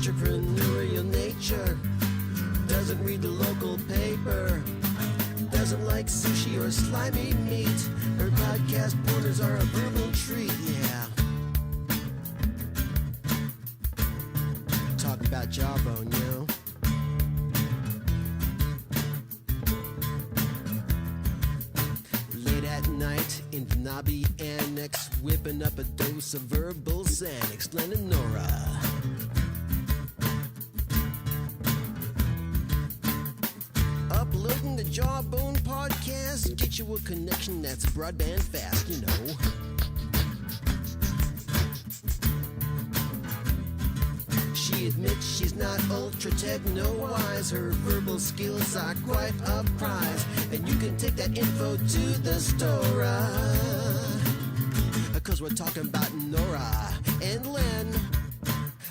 entrepreneurial nature. Doesn't read the local paper. Doesn't like sushi or slimy meat. Her podcast pointers are a verbal treat, yeah. Talk about Jawbone, you know. Late at night in the Nobby Annex, whipping up a dose of verbal Xanax. Len and Nora. Uploading the Jawbone podcast, get you a connection that's broadband fast, you know. She admits she's not ultra techno-wise. Her verbal skills are quite a prize, and you can take that info to the store. Cause we're talking about Nora and Len.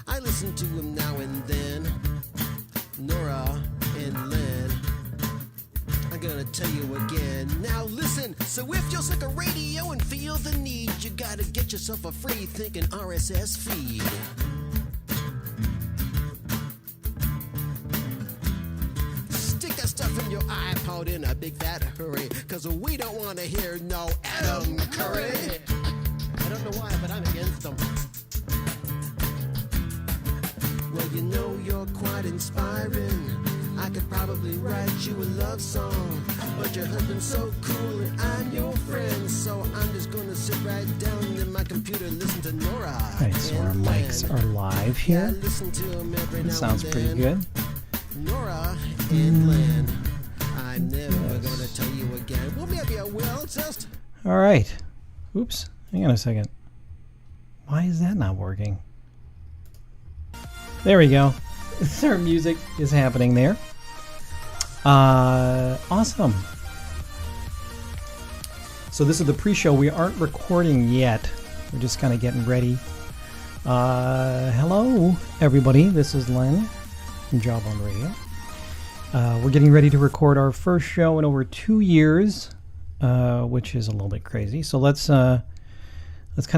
I listen to him now and then. Nora and Len. I'm gonna tell you again. Now listen, so if you're sick of radio and feel the need, you gotta get yourself a free thinking RSS feed. Stick that stuff in your iPod in a big fat hurry, cause we don't wanna hear no Adam Curry. I don't know why, but I'm against them. Well, you know you're quite inspiring. I could probably write you a love song, but your husband's so cool and I'm your friend, so I'm just gonna sit right down in my computer, listen to Nora. Right, so our mics are live here. Yeah, listen to him every now Sounds and pretty then. good. Nora and Len. I'm never gonna tell you again. Well, maybe I will, just... All right. Oops. Hang on a second. Why is that not working? There we go. Our music is happening there. Awesome. So this is the pre-show. We aren't recording yet. We're just kind of getting ready. Hello, everybody. This is Len from Jawbone Radio. We're getting ready to record our first show in over 2 years, which is a little bit crazy. So let's kind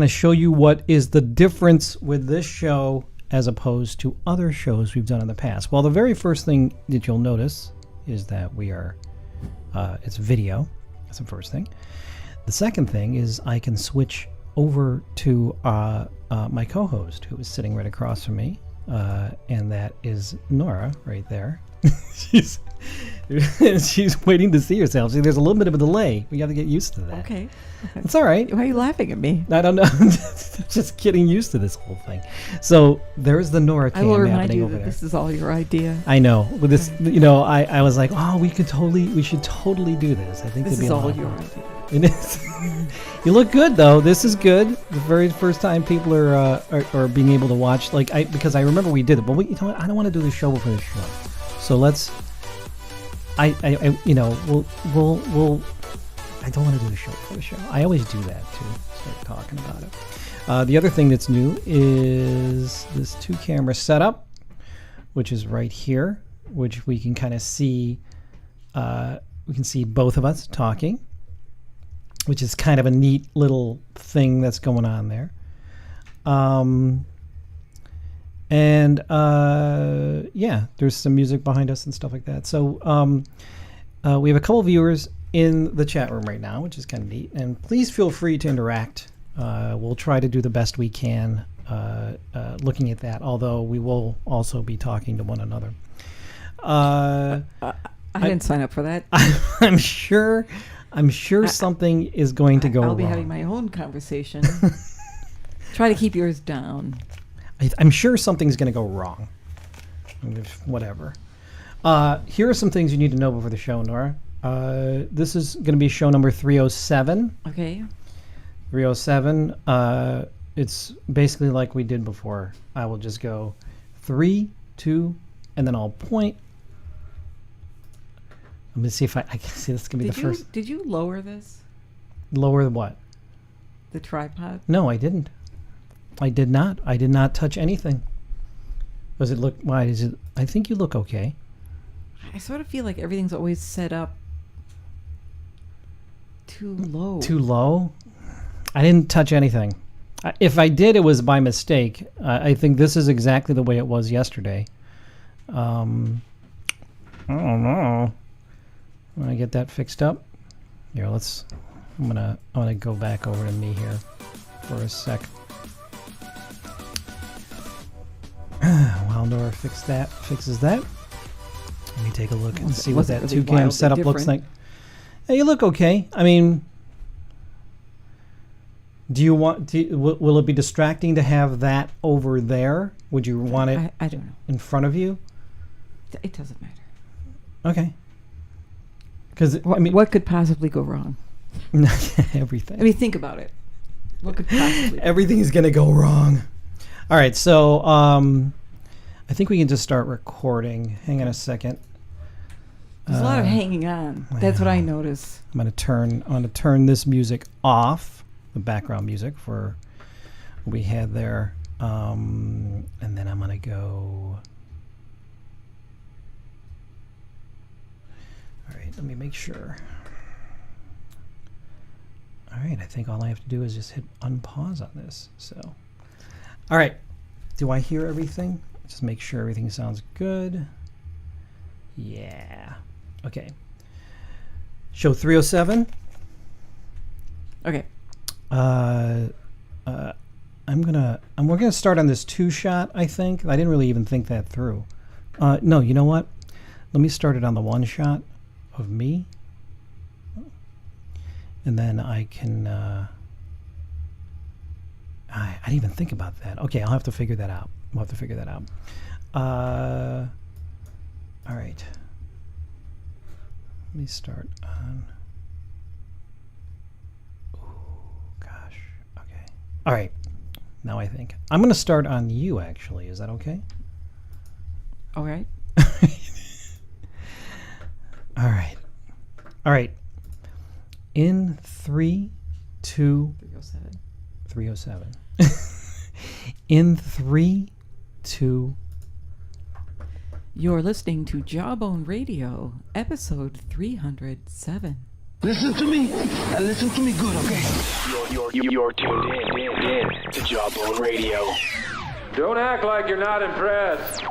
of show you what is the difference with this show as opposed to other shows we've done in the past. Well, the very first thing that you'll notice is that we are, it's video. That's the first thing. The second thing is I can switch over to my co-host, who is sitting right across from me, and that is Nora right there. she's waiting to see herself. See, there's a little bit of a delay. We got to get used to that. Okay. It's all right. Why are you laughing at me? I don't know. Just getting used to this whole thing. So there's the Nora cam I will remind happening you over that there. this is all your idea. I know. With this, you know, I was like, oh, we should totally do this. I think This it'd be is a all lot of your fun. idea. It is. You look good though. This is good. The very first time people are being able to watch. Because I remember we did it, but you know what? I don't want to do the show before the show. So let's. We'll. I don't want to do the show before the show. I always do that to start talking about it. The other thing that's new is this 2-camera setup, which is right here, which we can kind of see. We can see both of us talking, which is kind of a neat little thing that's going on there. Yeah, there's some music behind us and stuff like that. So we have a couple viewers in the chat room right now, which is kind of neat. And please feel free to interact. We'll try to do the best we can looking at that, although we will also be talking to one another. I didn't sign up for that. I'm sure something is going to go wrong. I'll be having my own conversation. Try to keep yours down. I'm sure something's going to go wrong. Whatever. Here are some things you need to know before the show, Nora. This is going to be show number 307. Okay. 307. It's basically like we did before. I will just go 3, 2, and then I'll point. Let me see if I can see. This is going to be the first. Did you lower this? Lower what? The tripod? No, I didn't. I did not. I did not touch anything. Does it look? Why is it? I think you look okay. I sort of feel like everything's always set up too low. Too low? I didn't touch anything. If I did, it was by mistake. I think this is exactly the way it was yesterday. I don't know. Want to get that fixed up? Here, I'm gonna go back over to me here for a sec. While Nora fixes that. Let me take a look and see what that really 2-cam setup looks like. Hey, you look okay. I mean, will it be distracting to have that over there? Would you want it I don't know. in front of you? It doesn't matter. Okay. Because what could possibly go wrong? Everything. I mean, think about it. What could possibly? Everything's gonna go wrong. All right, so I think we can just start recording. Hang on a second. There's a lot of hanging on. That's what I notice. I'm gonna turn this music off, the background music for what we had there, and then I'm gonna go. All right, let me make sure. All right, I think all I have to do is just hit unpause on this. So, all right, do I hear everything? Just make sure everything sounds good. Yeah. Okay. Show 307. Okay. We're gonna start on this 2-shot. I think I didn't really even think that through. No, you know what? Let me start it on the 1-shot of me, and then I can. I didn't even think about that. Okay, I'll have to figure that out. All right. Let me start on. Oh gosh. Okay. All right. Now I think I'm going to start on you. Actually, is that okay? All right. All right. In 3, 2. 307. 307. In 3, 2. You're listening to Jawbone Radio, episode 307. Listen to me, and listen to me good, okay? You're tuned in to Jawbone Radio. Don't act like you're not impressed.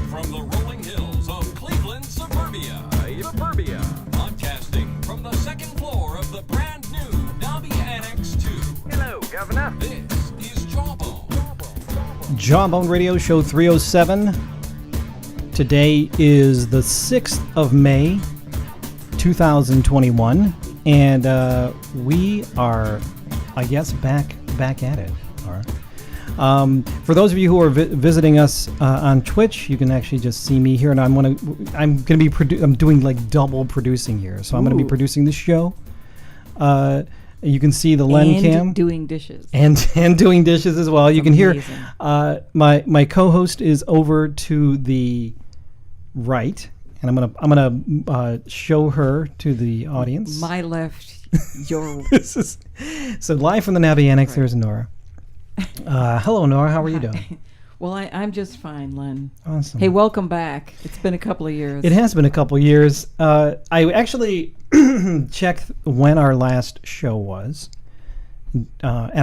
From the rolling hills of Cleveland, suburbia, podcasting from the second floor of the brand new Dobby Annex 2. Hello, Governor. This is Jawbone. Jawbone Radio, show 307. Today is the 6th of May, 2021, and we are, I guess, back at it. All right. For those of you who are visiting us on Twitch, you can actually just see me here, and I'm doing like double producing here, so I'm going to be producing the show. You can see the Len cam And doing dishes. and doing dishes as well. You can hear Amazing. my co-host is over to the right, and I'm gonna show her to the audience. My left, your This is so live from the Nabby Annex. There's Nora. Hello, Nora. How are you doing? Well, I'm just fine, Len. Awesome. Hey, welcome back. It's been a couple of years. It has been a couple years. I actually checked when our last show was, and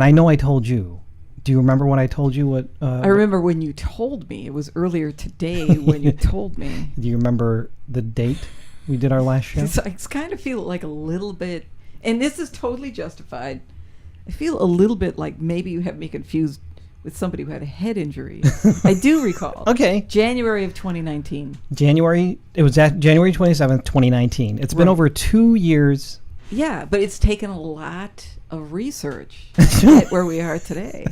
I know I told you. Do you remember when I told you what? I remember when you told me. It was earlier today when you told me. Do you remember the date we did our last show? I kind of feel like a little bit, and this is totally justified. I feel a little bit like maybe you have me confused with somebody who had a head injury. I do recall. Okay. January of 2019. It was at January 27th, 2019. It's been over 2 years. Yeah, but it's taken a lot of research to get where we are today.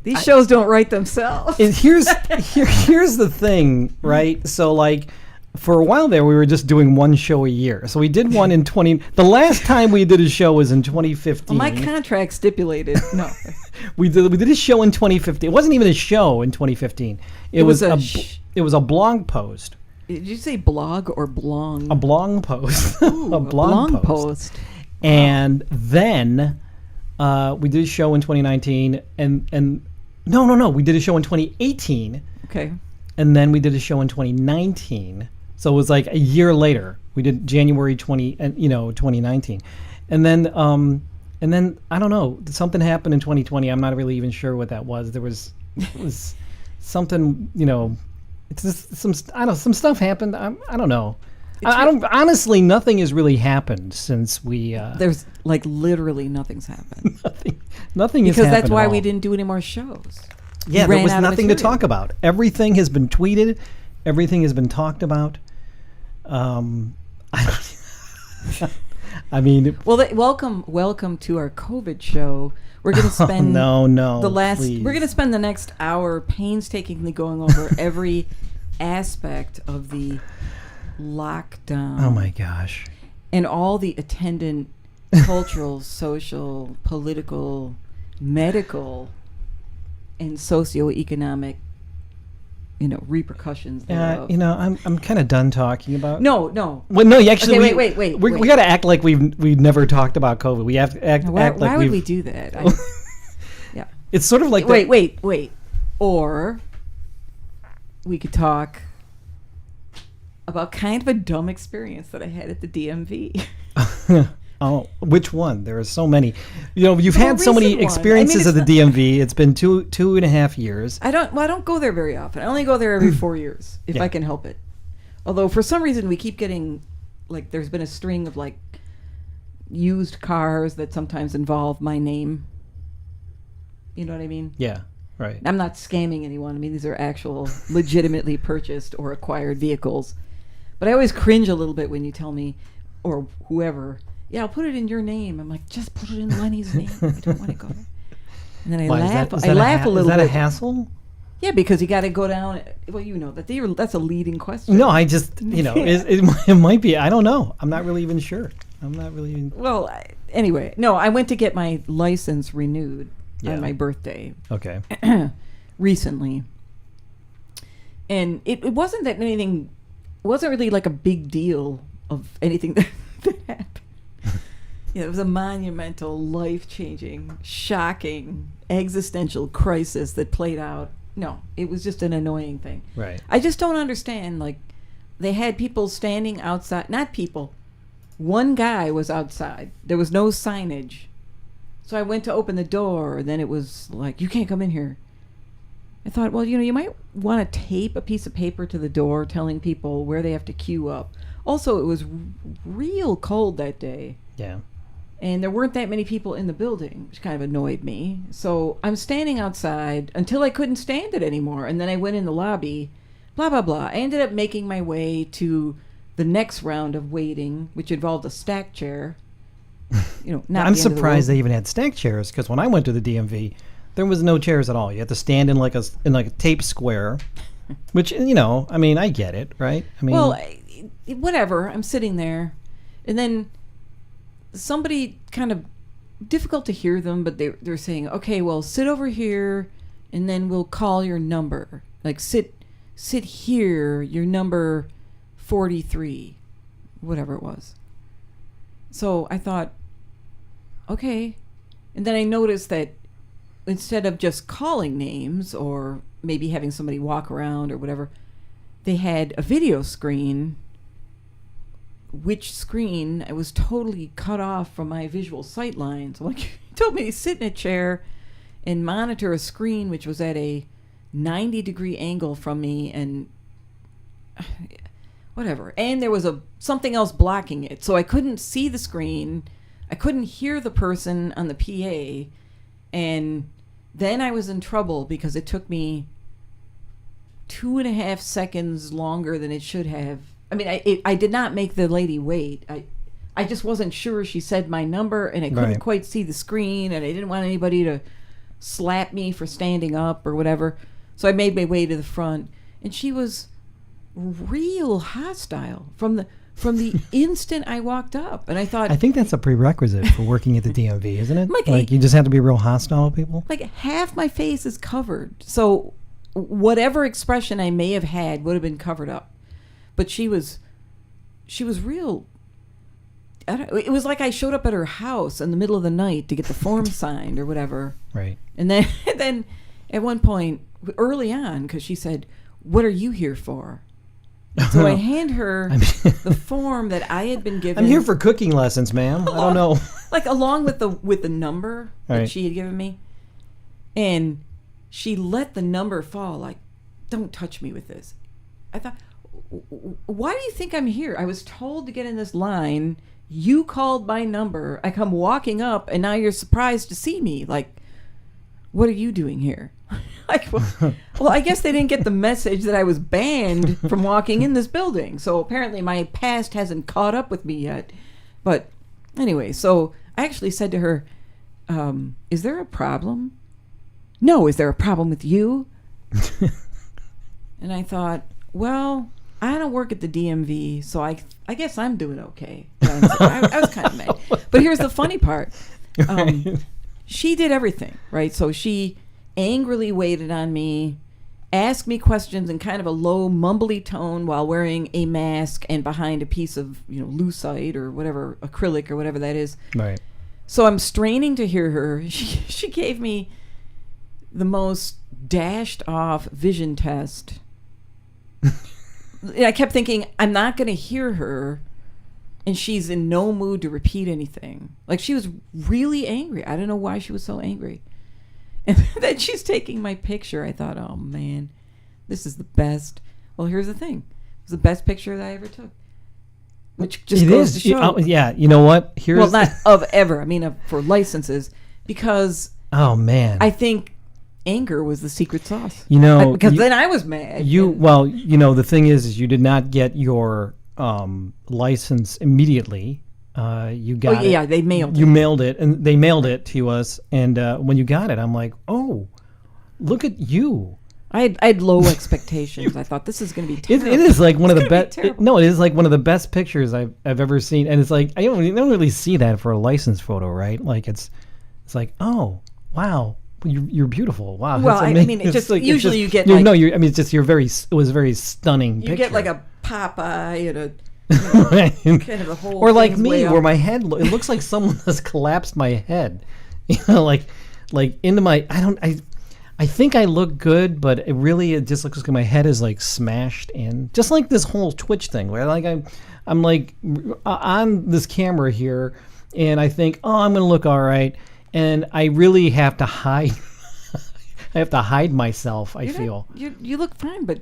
These shows don't write themselves. Here's the thing, right? So like for a while there, we were just doing one show a year. So we did one in 20. The last time we did a show was in 2015. Well, my contract stipulated no. We did a show in 2015. It wasn't even a show in 2015. It was a blog post. Did you say blog or blong? A blog post. Ooh, a blog post. And then we did a show in 2019, and no, we did a show in 2018. Okay. And then we did a show in 2019. So it was like a year later. We did January 2019, and then I don't know, something happened in 2020. I'm not really even sure what that was. It was something, it's just some stuff happened. I don't know. I don't honestly. Nothing has really happened since we. There's like literally nothing's happened. nothing has happened. Because that's why at all. we didn't do any more shows. Yeah, We there ran was out of nothing to material. talk about. Everything has been tweeted. Everything has been talked about. I mean, Well, welcome to our COVID show. We're going to spend no, we're going to spend the next hour painstakingly going over every aspect of the lockdown. Oh my gosh. And all the attendant cultural, social, political, medical, and socioeconomic, repercussions thereof. I'm kind of done talking about. No. Well, no, actually, Okay, wait. We got to act like we've never talked about COVID. We have to act like Why would we've. we do that? Yeah. It's sort of like Wait. Or we could talk about kind of a dumb experience that I had at the DMV. Oh, which one? There are so many. You've The had so many recent one. experiences I mean, at the DMV. It's been two and a half years. I don't go there very often. I only go there every 4 years if Yeah. I can help it. Although for some reason we keep getting, like, there's been a string of like used cars that sometimes involve my name. You know what I mean? Yeah, right. I'm not scamming anyone. I mean, these are actual legitimately purchased or acquired vehicles. But I always cringe a little bit when you tell me, or whoever, yeah, I'll put it in your name. I'm like, just put it in Lenny's name. I don't want to go there. And then I Why, laugh. is I that laugh a little Is that bit. a hassle? Yeah, because you got to go down. Well, that's a leading question. No, I just it might be. I don't know. I'm not really even sure. Well, anyway, no, I went to get my license renewed Yeah. on my birthday Okay. recently, and it wasn't that anything. It wasn't really like a big deal of anything that happened. It was a monumental, life-changing, shocking, existential crisis that played out. No, it was just an annoying thing. Right. I just don't understand. Like, they had people standing outside. Not people. One guy was outside. There was no signage. So I went to open the door, and then it was like, you can't come in here. I thought, well, you might want to tape a piece of paper to the door telling people where they have to queue up. Also, it was real cold that day. Yeah. And there weren't that many people in the building, which kind of annoyed me. So I'm standing outside until I couldn't stand it anymore. And then I went in the lobby, blah, blah, blah. I ended up making my way to the next round of waiting, which involved a stack chair. Not I'm the end of the surprised world. they even had stack chairs, because when I went to the DMV, there was no chairs at all. You had to stand in like a tape square, which I mean, I get it, right? I mean, Well, whatever. I'm sitting there, and then somebody kind of difficult to hear them, but they're saying, "Okay, well, sit over here, and then we'll call your number. Like sit here, your number 43, whatever it was." So I thought, okay, and then I noticed that instead of just calling names or maybe having somebody walk around or whatever, they had a video screen, which screen I was totally cut off from my visual sight lines. Like, you told me to sit in a chair and monitor a screen which was at a 90-degree angle from me, and whatever. And there was something else blocking it, so I couldn't see the screen. I couldn't hear the person on the PA, and then I was in trouble because it took me 2.5 seconds longer than it should have. I mean, I did not make the lady wait. I just wasn't sure she said my number, and I couldn't Right. quite see the screen, and I didn't want anybody to slap me for standing up or whatever. So I made my way to the front, and she was real hostile from the instant I walked up. And I thought, I think that's a prerequisite for working at the DMV, isn't it? Like, You just have to be real hostile with people. like, half my face is covered, so whatever expression I may have had would have been covered up. But she was real. It was like I showed up at her house in the middle of the night to get the form signed or whatever. Right. And then at one point, early on, because she said, "What are you here for?" So I hand her the form that I had been given. I'm here for cooking lessons, ma'am. I don't know. Like along with the number that Right. she had given me. And she let the number fall, like, don't touch me with this. I thought, why do you think I'm here? I was told to get in this line. You called my number. I come walking up, and now you're surprised to see me. Like, what are you doing here? Like, well, I guess they didn't get the message that I was banned from walking in this building. So apparently my past hasn't caught up with me yet. But anyway, so I actually said to her, is there a problem? No, is there a problem with you? And I thought, well, I don't work at the DMV, so I guess I'm doing okay. I was kind of mad. But here's the funny part. She did everything, right? So she angrily waited on me, asked me questions in kind of a low, mumbly tone while wearing a mask and behind a piece of, lucite or whatever, acrylic or whatever that is. Right. So I'm straining to hear her. She gave me the most dashed off vision test. I kept thinking, I'm not going to hear her, and she's in no mood to repeat anything. Like, she was really angry. I don't know why she was so angry. And then she's taking my picture. I thought, oh, man, this is the best. Well, here's the thing. It was the best picture that I ever took. Which just goes to show. Yeah, you know what? Here's well, not of ever. I mean, for licenses. Because oh, man. I think anger was the secret sauce. Because then I was mad. The thing is you did not get your license immediately. You got it. Yeah, they mailed it. You mailed it, and they mailed it to us. And when you got it, I'm like, oh, look at you. I had low expectations. I thought this is going to be terrible. It is like one of the best. No, it is like one of the best pictures I've ever seen. And it's like you don't really see that for a license photo, right? Like it's like, oh, wow. You're beautiful. Wow. Well, I mean, it's just like, usually you get like... No, it's just it was a very stunning picture. You get like a Popeye and a kind of a whole... Or like me, where my head... It looks like someone has collapsed my head. Like into my... I think I look good, but it just looks like my head is like smashed in. Just like this whole Twitch thing, where like I'm like on this camera here, and I think, oh, I'm going to look all right. And I really have to hide. I have to hide myself. Feel you look fine, but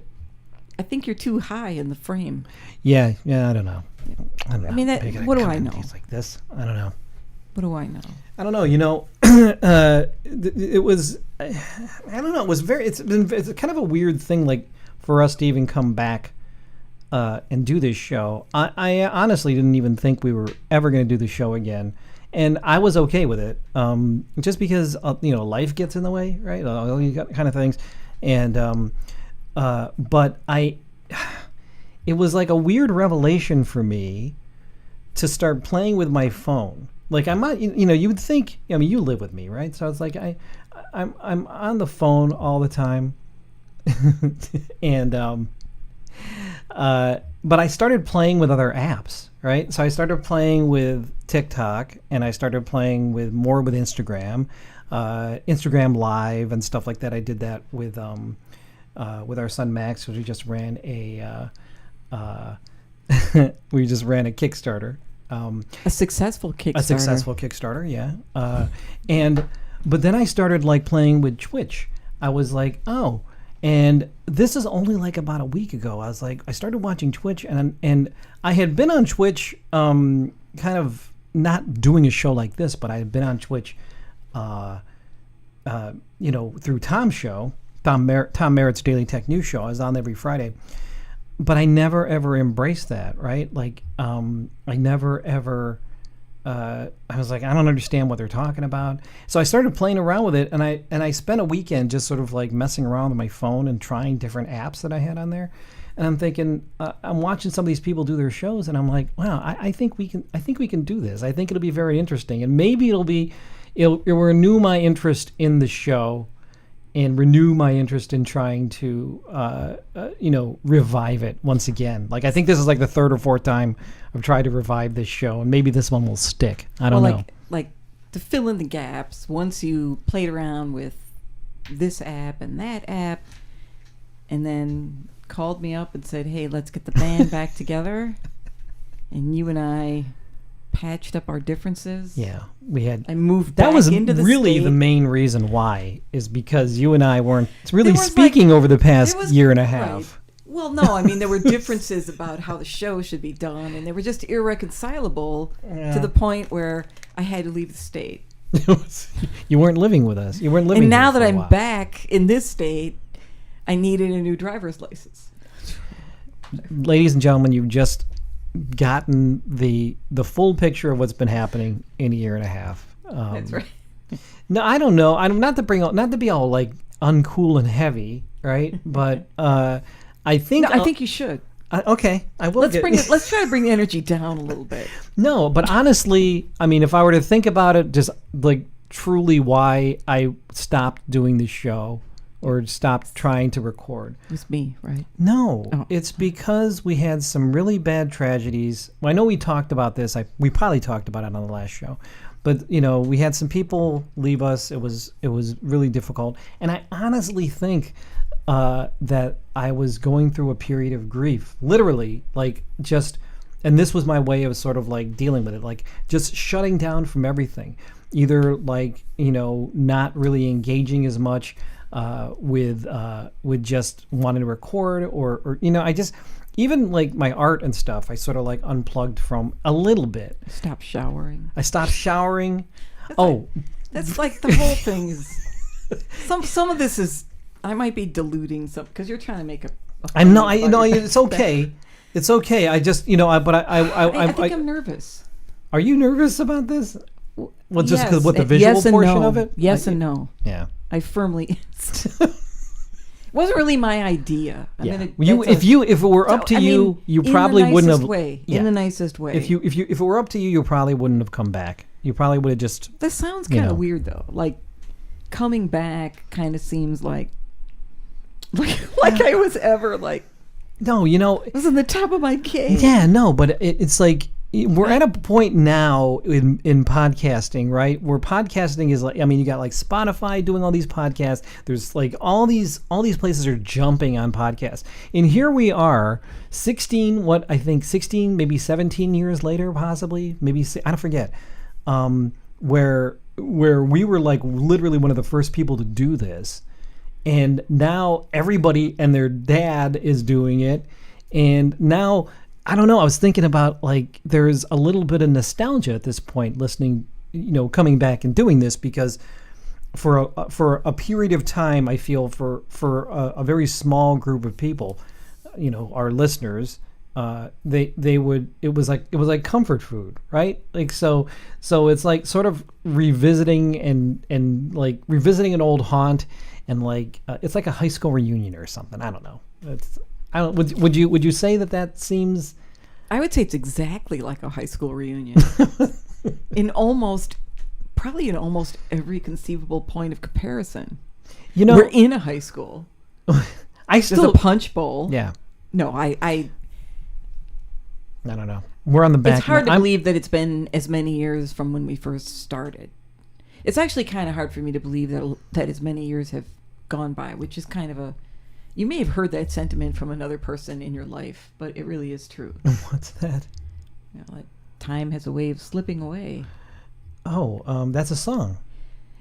I think you're too high in the frame. Yeah. I don't know. I mean, what do I know? Like this, I don't know. What do I know? I don't know. It was. I don't know. It was very. It's kind of a weird thing, like for us to even come back and do this show. I honestly didn't even think we were ever going to do the show again. And I was okay with it, just because life gets in the way, right? All these kind of things, and but it was like a weird revelation for me to start playing with my phone. Like I'm not, you would think, I mean, you live with me, right? So it's like I'm on the phone all the time, and but I started playing with other apps. Right, so I started playing with TikTok, and I started playing more with Instagram, Instagram Live, and stuff like that. I did that with our son Max, because we just ran a Kickstarter, a successful Kickstarter. A successful Kickstarter, yeah. But then I started like playing with Twitch. I was like, oh. And this is only like about a week ago. I was like, I started watching Twitch, and I had been on Twitch, kind of not doing a show like this, but I had been on Twitch, through Tom's show, Tom Merritt's Daily Tech News show. I was on every Friday, but I never ever embraced that, right? Like, I never ever. I was like, I don't understand what they're talking about. So I started playing around with it, and I spent a weekend just sort of like messing around with my phone and trying different apps that I had on there. And I'm thinking, I'm watching some of these people do their shows, and I'm like, wow, I think we can do this. I think it'll be very interesting, and maybe it'll renew my interest in the show, and renew my interest in trying to, revive it once again. Like, I think this is like the third or fourth time I've tried to revive this show, and maybe this one will stick. I don't know. Like to fill in the gaps, once you played around with this app and that app, and then called me up and said, "Hey, let's get the band back together," and you and I patched up our differences. Yeah, we had. I moved That back was into the really state. the main reason why, is because you and I weren't really There was, speaking over the past there was- year and a right. half. Well, no, I mean, there were differences about how the show should be done, and they were just irreconcilable to the point where I had to leave the state. You weren't living with us. You weren't living. And now here that for a I'm while. back in this state, I needed a new driver's license. Ladies and gentlemen, you've just gotten the full picture of what's been happening in a year and a half. That's right. No, I don't know. I'm not to be all like uncool and heavy, right? But I think No, I think you should. okay, I will. Let's try to bring the energy down a little bit. No, but honestly, I mean, if I were to think about it, just like truly why I stopped doing the show or stopped trying to record. It was me, right? No, Oh. it's because we had some really bad tragedies. Well, I know we talked about this. We probably talked about it on the last show. But, you know, we had some people leave us. It was really difficult. And I honestly think that I was going through a period of grief. Literally, like just, and this was my way of sort of like dealing with it. Like just shutting down from everything. Either like, you know, not really engaging as much with just wanting to record or, you know, I just, even like my art and stuff, I sort of like unplugged from a little bit. Stop showering. I stopped showering. That's like the whole thing is. Some of this is. I might be diluting some because you're trying to make a. I'm not. I know it's okay. It's okay. I just, you know, I think I'm nervous. Are you nervous about this? Well, just Yes, because what the and visual yes and portion no. of it. Yes and no. Yeah. I firmly. It wasn't really my idea. I Yeah. mean, If it were up to you, you probably wouldn't have. In the nicest way. If it were up to you, you probably wouldn't have come back. You probably would have just. That sounds you kind know. of weird though. Like coming back kind of seems like I was ever like No, you know. it was in the top of my game. Yeah, no, but it's like we're at a point now in podcasting, right? Where podcasting is like, I mean, you got like Spotify doing all these podcasts. There's like all these places are jumping on podcasts. And here we are, 16, maybe 17 years later, possibly, maybe, I don't forget, where we were like literally one of the first people to do this. And now everybody and their dad is doing it. And now, I don't know, I was thinking about like there's a little bit of nostalgia at this point listening, you know, coming back and doing this because for a period of time, I feel for a very small group of people, you know, our listeners, it was like comfort food, right? Like so it's like sort of revisiting and like revisiting an old haunt. And like it's like a high school reunion or something. I don't know. Would you say that seems? I would say it's exactly like a high school reunion. Probably in almost every conceivable point of comparison. You know, we're in a high school. There's a punch bowl. Yeah. No, I don't know. We're on the back. It's hard to believe that it's been as many years from when we first started. It's actually kind of hard for me to believe that as many years have gone by, which is kind of a. You may have heard that sentiment from another person in your life, but it really is true. What's that? You know, like, time has a way of slipping away. Oh, that's a song.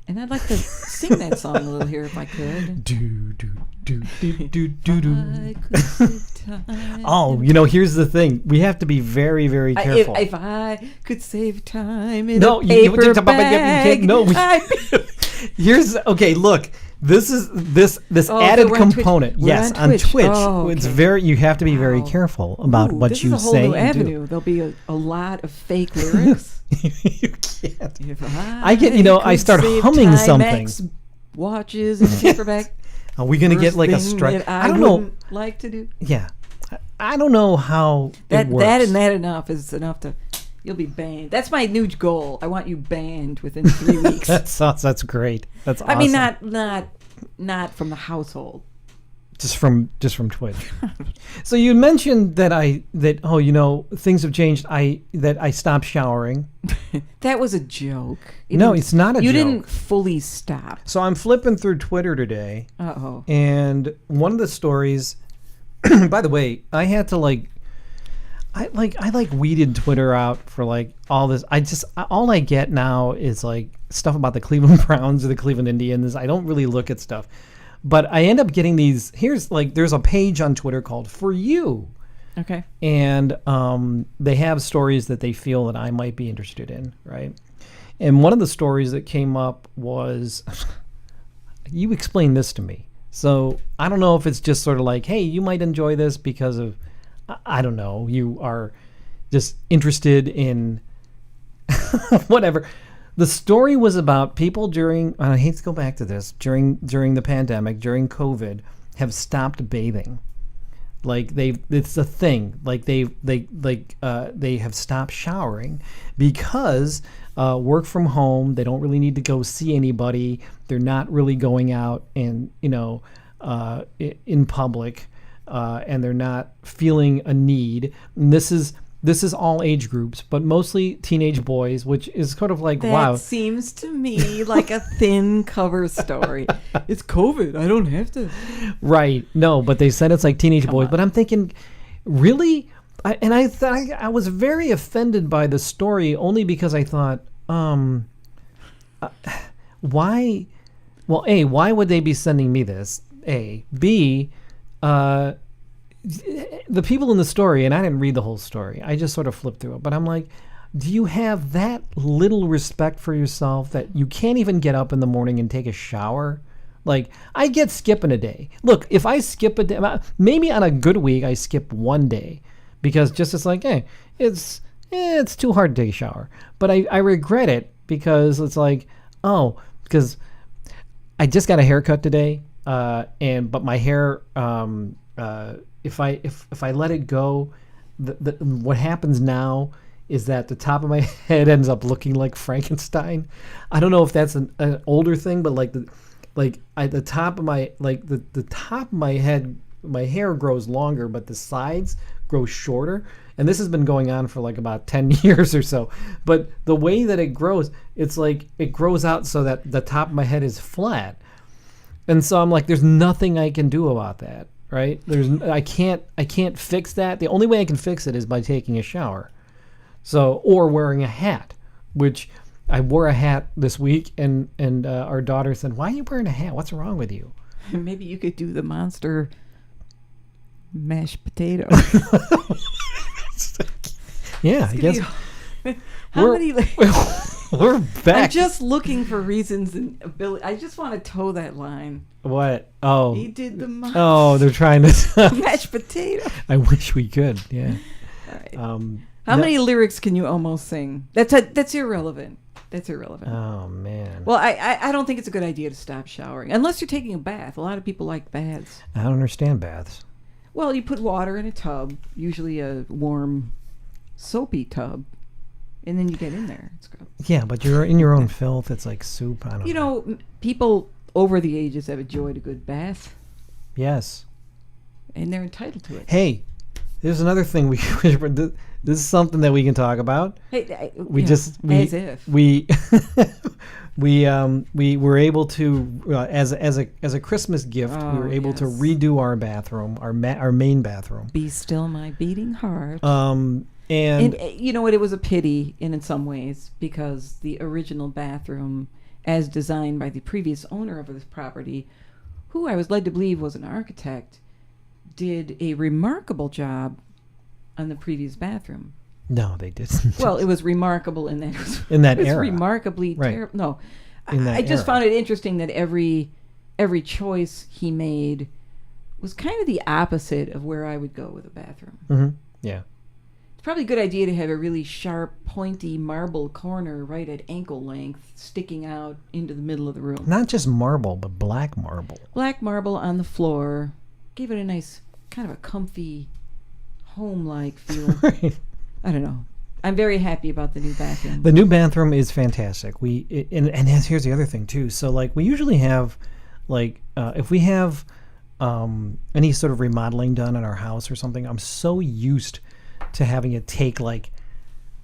And I'd like to sing that song a little here if I could. Do do do do do do do. I could save time. Oh, you know, here's the thing. We have to be very, very careful. If I could save time in No, a you paper can't. bag, No, I'd here's okay. Look, this is this Oh, added so we're on component. Twitch. Yes, We're on Twitch. Oh, It's okay. very. You have to be very Wow. careful about Ooh, what this you is a whole say new and avenue. There'll be a lot of fake lyrics. You can't. If I get. You know, I could start save humming Timex something. Watches in a paperback. Are we gonna get First like a thing strike? that I don't know. wouldn't like to do Yeah, I don't know how that. it works. That and that enough is enough to. You'll be banned. That's my new goal. I want you banned within 3 weeks. That's great. That's awesome. I mean, not from the household. just from Twitch. So you mentioned that you know, things have changed. That I stopped showering. That was a joke. No, it's not a you joke. You didn't fully stop. So I'm flipping through Twitter today, Uh-oh. and one of the stories By the way, I had to I weeded Twitter out for like all this. All I get now is like stuff about the Cleveland Browns or the Cleveland Indians. I don't really look at stuff, but I end up getting these. There's a page on Twitter called For You. Okay. And they have stories that they feel that I might be interested in, right? And one of the stories that came up was, you explain this to me. So I don't know if it's just sort of like, hey, you might enjoy this because of, I don't know, you are just interested in whatever. The story was about people during, I hate to go back to this, during the pandemic, during COVID, have stopped bathing. Like it's a thing. Like they have stopped showering because work from home. They don't really need to go see anybody. They're not really going out and in public, and they're not feeling a need. And this is all age groups, but mostly teenage boys, which is kind of like, wow. That seems to me like a thin cover story. It's COVID. I don't have to. Right. No, but they said it's like teenage boys. But I'm thinking, really? I was very offended by the story only because I thought, why? Well, A, why would they be sending me this? A. B, the people in the story, and I didn't read the whole story. I just sort of flipped through it. But I'm like, do you have that little respect for yourself that you can't even get up in the morning and take a shower? Like, I get skipping a day. Look, if I skip a day, maybe on a good week, I skip one day because just it's like, hey, it's too hard to take a shower. But I regret it because it's like, because I just got a haircut today, but my hair, if I let it go, what happens now is that the top of my head ends up looking like Frankenstein. I don't know if that's an older thing, but the top of my the top of my head, my hair grows longer, but the sides grow shorter. And this has been going on for like about 10 years or so. But the way that it grows, it's like it grows out so that the top of my head is flat. And so I'm like, there's nothing I can do about that, right? I can't fix that. The only way I can fix it is by taking a shower. Or wearing a hat, which I wore a hat this week, and our daughter said, "Why are you wearing a hat? What's wrong with you?" Maybe you could do the monster mashed potato. Yeah, I guess. We're back. I'm just looking for reasons and ability. I just want to toe that line. What? Oh. He did the monster. Oh, they're trying to mashed potato. I wish we could. Yeah. All right. How many lyrics can you almost sing? That's irrelevant. That's irrelevant. Oh man. Well, I don't think it's a good idea to stop showering unless you're taking a bath. A lot of people like baths. I don't understand baths. Well, you put water in a tub, usually a warm, soapy tub, and then you get in there. It's good. Yeah, but you're in your own filth. It's like soup. I don't know. You know, people over the ages have enjoyed a good bath. Yes. And they're entitled to it. Hey, there's another thing this is something that we can talk about. Hey, we were able to as a Christmas gift, we were able to redo our bathroom, our main bathroom. Be still my beating heart. And you know what? It was a pity in some ways because the original bathroom, as designed by the previous owner of this property, who I was led to believe was an architect, did a remarkable job on the previous bathroom. No, they didn't. Well, it was remarkable in that it was, in that it was era. remarkably right. terrible. No, I just found it interesting that every choice he made was kind of the opposite of where I would go with a bathroom. Mm-hmm. Yeah. It's probably a good idea to have a really sharp, pointy marble corner right at ankle length sticking out into the middle of the room. Not just marble, but black marble. Black marble on the floor. Gave it a nice, kind of a comfy, home-like feel. Right. I don't know. I'm very happy about the new bathroom. The new bathroom is fantastic. Here's the other thing too. So like we usually have, like if we have any sort of remodeling done in our house or something, I'm so used to having it take like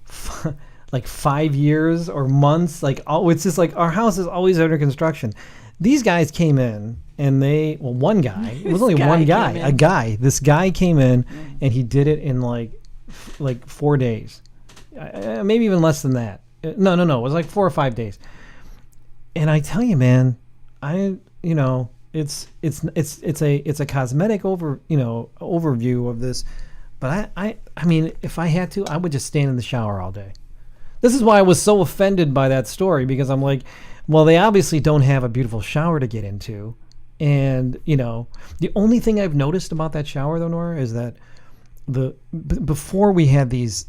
5 years or months. Like it's just like our house is always under construction. These guys came in, and one guy. It was only guy one guy. came in. A guy. This guy came in, and he did it in like 4 days, maybe even less than that. No. It was like 4 or 5 days. And I tell you, man, it's a cosmetic overview of this, but I mean, if I had to, I would just stand in the shower all day. This is why I was so offended by that story, because I'm like, well, they obviously don't have a beautiful shower to get into. And, the only thing I've noticed about that shower, though, Nora, is that before we had this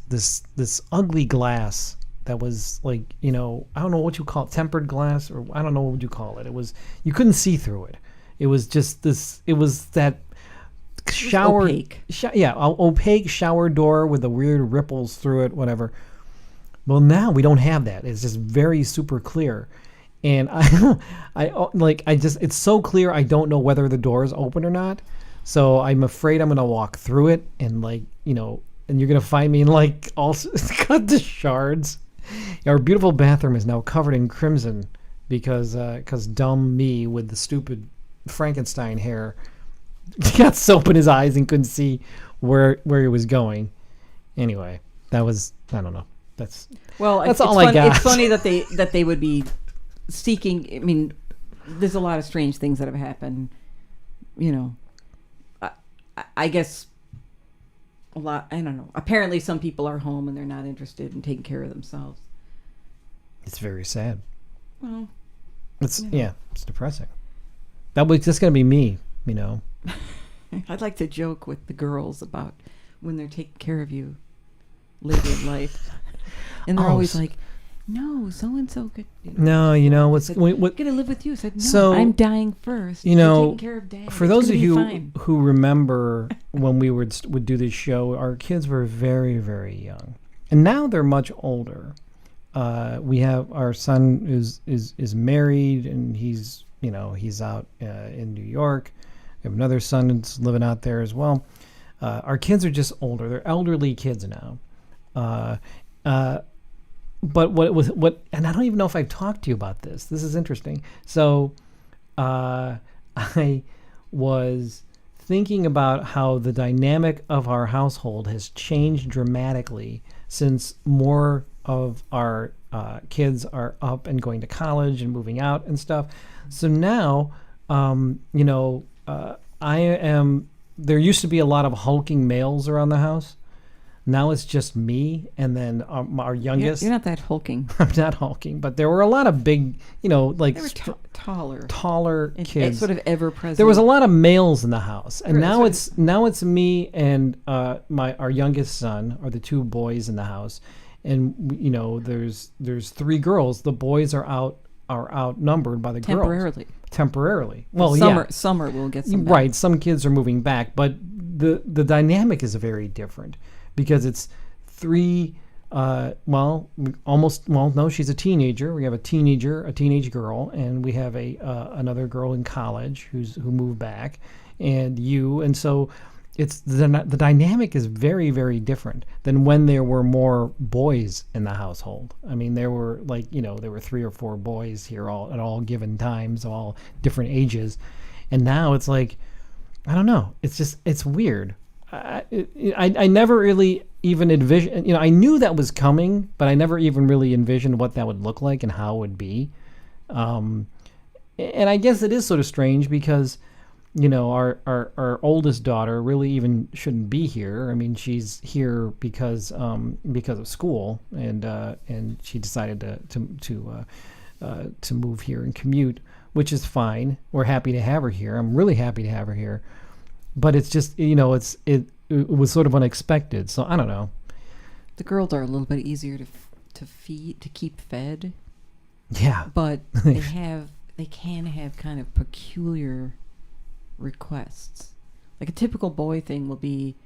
ugly glass that was like, I don't know what you call it, tempered glass, or I don't know what you call it. It was, you couldn't see through it. It was just that shower, opaque. Opaque shower door with the weird ripples through it, whatever. Well, now we don't have that. It's just very super clear. And it's so clear I don't know whether the door is open or not. So I'm afraid I'm gonna walk through it and and you're gonna find me in all cut to shards. Our beautiful bathroom is now covered in crimson because dumb me with the stupid Frankenstein hair got soap in his eyes and couldn't see where he was going. Anyway, that was, I don't know. That's all I got. It's funny that they would be seeking. I mean, there's a lot of strange things that have happened. I guess a lot. I don't know. Apparently, some people are home and they're not interested in taking care of themselves. It's very sad. Well, it's depressing. That's gonna be me. I'd like to joke with the girls about when they're taking care of you later in life, and they're always like, "No, so and so could." No, what's what? Gonna live with you? I said, "No, So, I'm dying first. You're taking care of Dad. For It's those gonna of be you fine." who remember when we would do this show, our kids were very, very young, and now they're much older. We have our son is married, and he's out in New York. We have another son that's living out there as well. Our kids are just older; they're elderly kids now. But and I don't even know if I've talked to you about this. This is interesting. So, I was thinking about how the dynamic of our household has changed dramatically since more of our kids are up and going to college and moving out and stuff. So now, I am. There used to be a lot of hulking males around the house. Now it's just me, and then our youngest. You're not that hulking. I'm not hulking, but there were a lot of big, they were taller kids, sort of ever present. There was a lot of males in the house, and now it's me and our youngest son, are the two boys in the house, and there's 3 girls. The boys are outnumbered by the girls. Temporarily. Well, summer we'll get some. Right, some kids are moving back, but the dynamic is very different. Because it's 3, no, she's a teenager. We have a teenage girl, and we have another girl in college who moved back, and so it's the dynamic is very, very different than when there were more boys in the household. I mean, there were there were 3 or 4 boys here at all given times, all different ages, and now it's like, I don't know. It's weird. I never really even envisioned, I knew that was coming, but I never even really envisioned what that would look like and how it would be. And I guess it is sort of strange because, our oldest daughter really even shouldn't be here. I mean, she's here because of school, and she decided to move here and commute, which is fine. We're happy to have her here. I'm really happy to have her here. But it's just, it was sort of unexpected. So I don't know. The girls are a little bit easier to feed, to keep fed. Yeah. But they can have kind of peculiar requests. Like a typical boy thing will be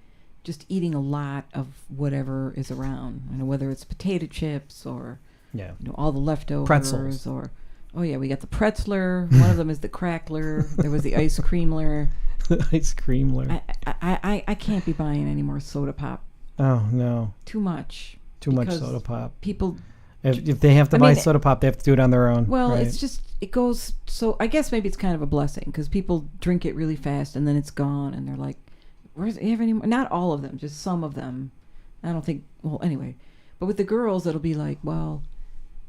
just eating a lot of whatever is around. Whether it's potato chips or all the leftovers. Pretzels. Or, we got the Pretzler. One of them is the Crackler. There was the Ice Creamler. Ice Creamler. I can't be buying any more soda pop. Oh no. Too much soda pop. People If they have to buy soda pop, they have to do it on their own. Well, right? it's just, it goes, so I guess maybe it's kind of a blessing because people drink it really fast and then it's gone and they're like, where's, you have any more? Not all of them, just some of them. I don't think, well, anyway. But with the girls, it'll be like, well,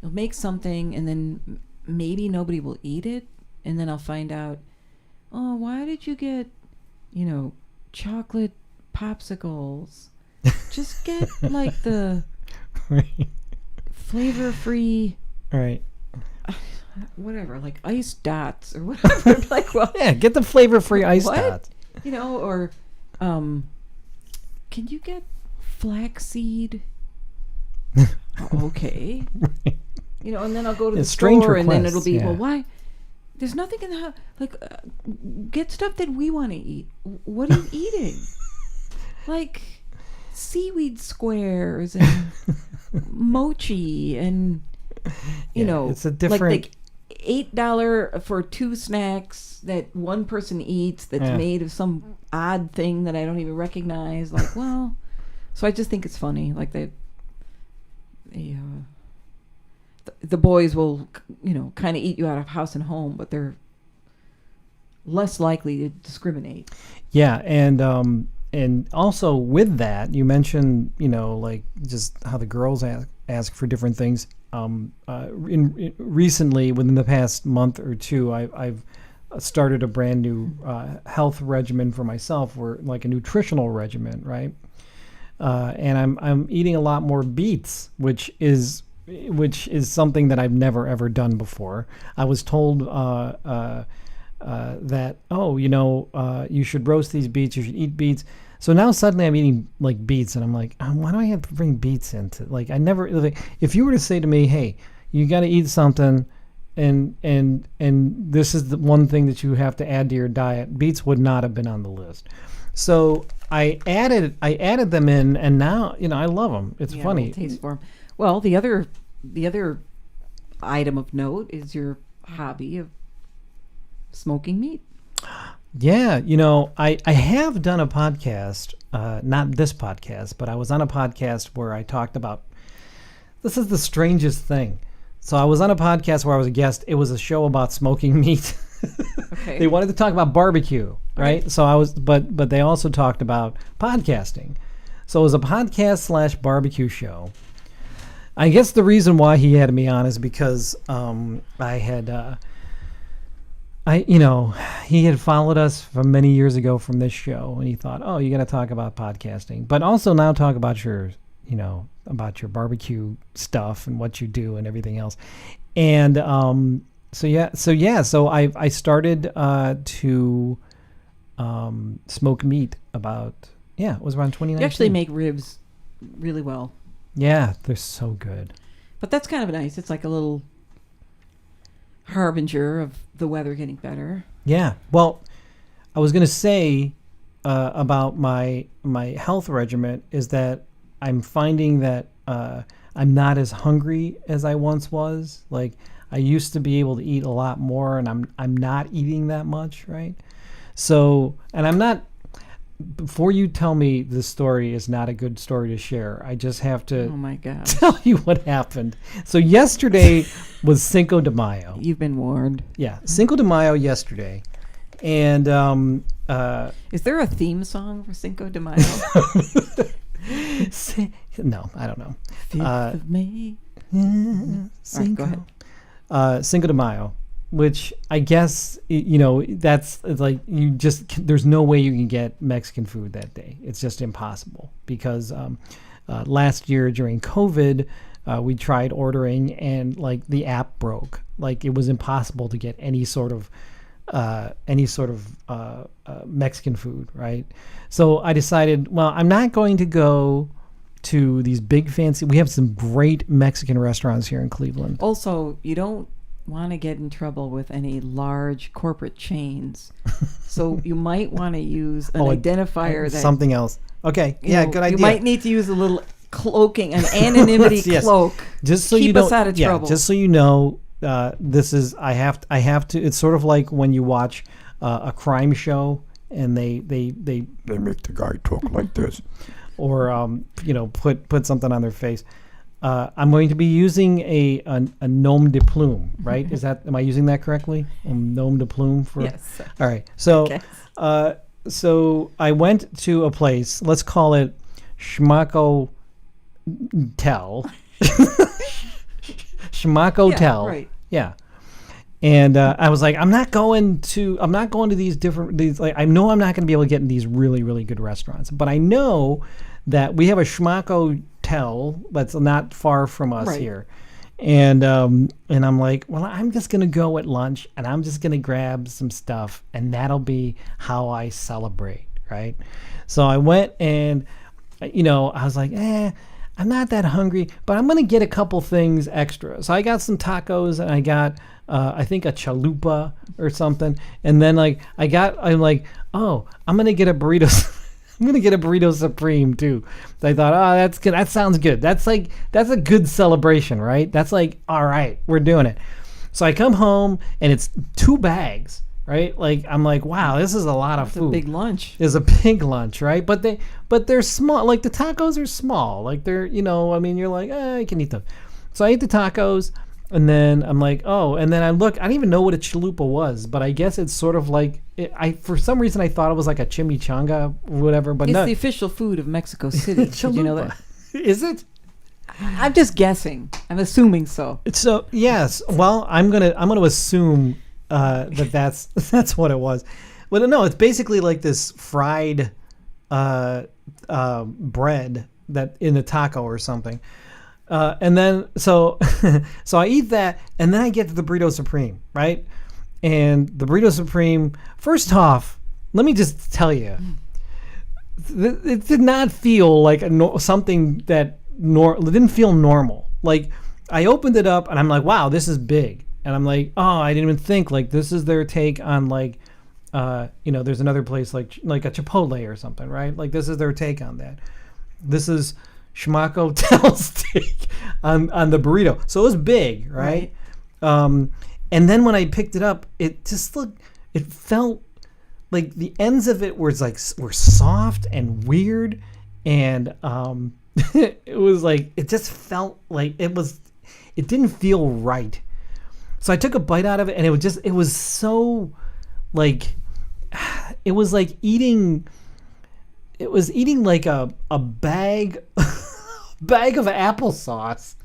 you'll make something and then maybe nobody will eat it. And then I'll find out, oh, why did you get, chocolate popsicles? Just get like the flavor-free, right? Whatever, like ice dots or whatever. Like, well, yeah, get the flavor-free ice dots. Or can you get flaxseed? Okay. Right. And then I'll go to the strange store requests, and then it'll be, yeah. well, why? There's nothing in the house. Like, get stuff that we want to eat. What are you eating? Like seaweed squares and mochi and, it's a different... like $8 for 2 snacks that one person eats that's made of some odd thing that I don't even recognize. Like, well, so I just think it's funny. Like the boys will, kind of eat you out of house and home, but they're less likely to discriminate. Yeah, and also with that, you mentioned, like just how the girls ask for different things. Recently, within the past month or two, I've started a brand new health regimen for myself, where like a nutritional regimen, right? And I'm eating a lot more beets, which is something that I've never ever done before. I was told that you should roast these beets, you should eat beets. So now suddenly I'm eating like beets, and I'm like, why do I have to bring beets into? Like, I never. Like, if you were to say to me, hey, you got to eat something, and this is the one thing that you have to add to your diet, beets would not have been on the list. So I added them in, and now I love them. It's funny. Taste for 'em. Well, the other item of note is your hobby of smoking meat. Yeah, I have done a podcast, not this podcast, but I was on a podcast where I talked about, this is the strangest thing. So I was on a podcast where I was a guest. It was a show about smoking meat. Okay. They wanted to talk about barbecue, right? Okay. So I was, but they also talked about podcasting. So it was a podcast / barbecue show. I guess the reason why he had me on is because he had followed us from many years ago from this show, and he thought, oh, you got to talk about podcasting, but also now talk about your barbecue stuff and what you do and everything else. And so I started to smoke meat about, it was around 2019. You actually make ribs really well. Yeah, they're so good. But that's kind of nice. It's like a little harbinger of the weather getting better. Yeah. Well, I was going to say about my health regimen is that I'm finding that I'm not as hungry as I once was. Like, I used to be able to eat a lot more, and I'm not eating that much, right? So, and I'm not. Before you tell me this story is not a good story to share, I just have to oh my God. tell you what happened. So yesterday was Cinco de Mayo. You've been warned. Yeah, Cinco de Mayo yesterday. And is there a theme song for Cinco de Mayo? No, I don't know. 5th of May. Cinco. Right, go ahead. Cinco de Mayo, which I guess, that's like, there's no way you can get Mexican food that day. It's just impossible because last year during COVID, we tried ordering and like the app broke. Like, it was impossible to get any sort of Mexican food, right? So I decided, well, I'm not going to go to these big fancy. We have some great Mexican restaurants here in Cleveland. Also, you don't want to get in trouble with any large corporate chains, so you might want to use an identifier that something else. Okay, yeah, good idea. You might need to use a little cloaking, an anonymity cloak. Just so keep you don't, us out of trouble. Just so you know, this is I have to. It's sort of like when you watch a crime show and they make the guy talk like this, or put something on their face. I'm going to be using a nom de plume, right? Am I using that correctly? Nom de plume for. Yes. All right. So, Okay. so I went to a place. Let's call it Schmacko Tell. Schmacko Tell. Right. Yeah. And I was like, I'm not going to these like, I know I'm not going to be able to get in these really, really good restaurants, but I know that we have a Schmacko Tell that's not far from us here. And I'm like, well, I'm just going to go at lunch and I'm just going to grab some stuff and that'll be how I celebrate. Right. So I went and, I was like, I'm not that hungry, but I'm going to get a couple things extra. So I got some tacos and I got, I think a chalupa or something. And then I'm like, oh, I'm going to get a burrito. I'm going to get a Burrito Supreme too. So I thought, oh, that's good. That sounds good. That's a good celebration, right? That's like, all right, we're doing it. So I come home and it's 2 bags, right? Like, I'm like, wow, this is a lot of food. It's a big lunch. It's a big lunch, right? But they're small. Like the tacos are small. Like they're, you're like, I can eat them. So I ate the tacos. And then I'm like, oh, and then I didn't even know what a chalupa was, but I guess it's sort of like, for some reason I thought it was like a chimichanga or whatever, but It's no. the official food of Mexico City. Did you know that? Is it? I'm just guessing. I'm assuming so. So, yes. Well, I'm gonna assume that's what it was. But no, it's basically like this fried bread that in a taco or something. And then, so I eat that, and then I get to the Burrito Supreme, right? And the Burrito Supreme, first off, let me just tell you, it did not feel like something that it didn't feel normal. Like, I opened it up, and I'm like, wow, this is big. And I'm like, oh, I didn't even think, like, this is their take on, like, there's another place like a Chipotle or something, right? Like, this is their take on that. This is Schmacko Tell's take on the burrito. So it was big, right? And then when I picked it up, it felt like the ends of it were soft and weird, and it was like, it just felt like it didn't feel right. So I took a bite out of it, and it was so like, it was like eating like a bag of applesauce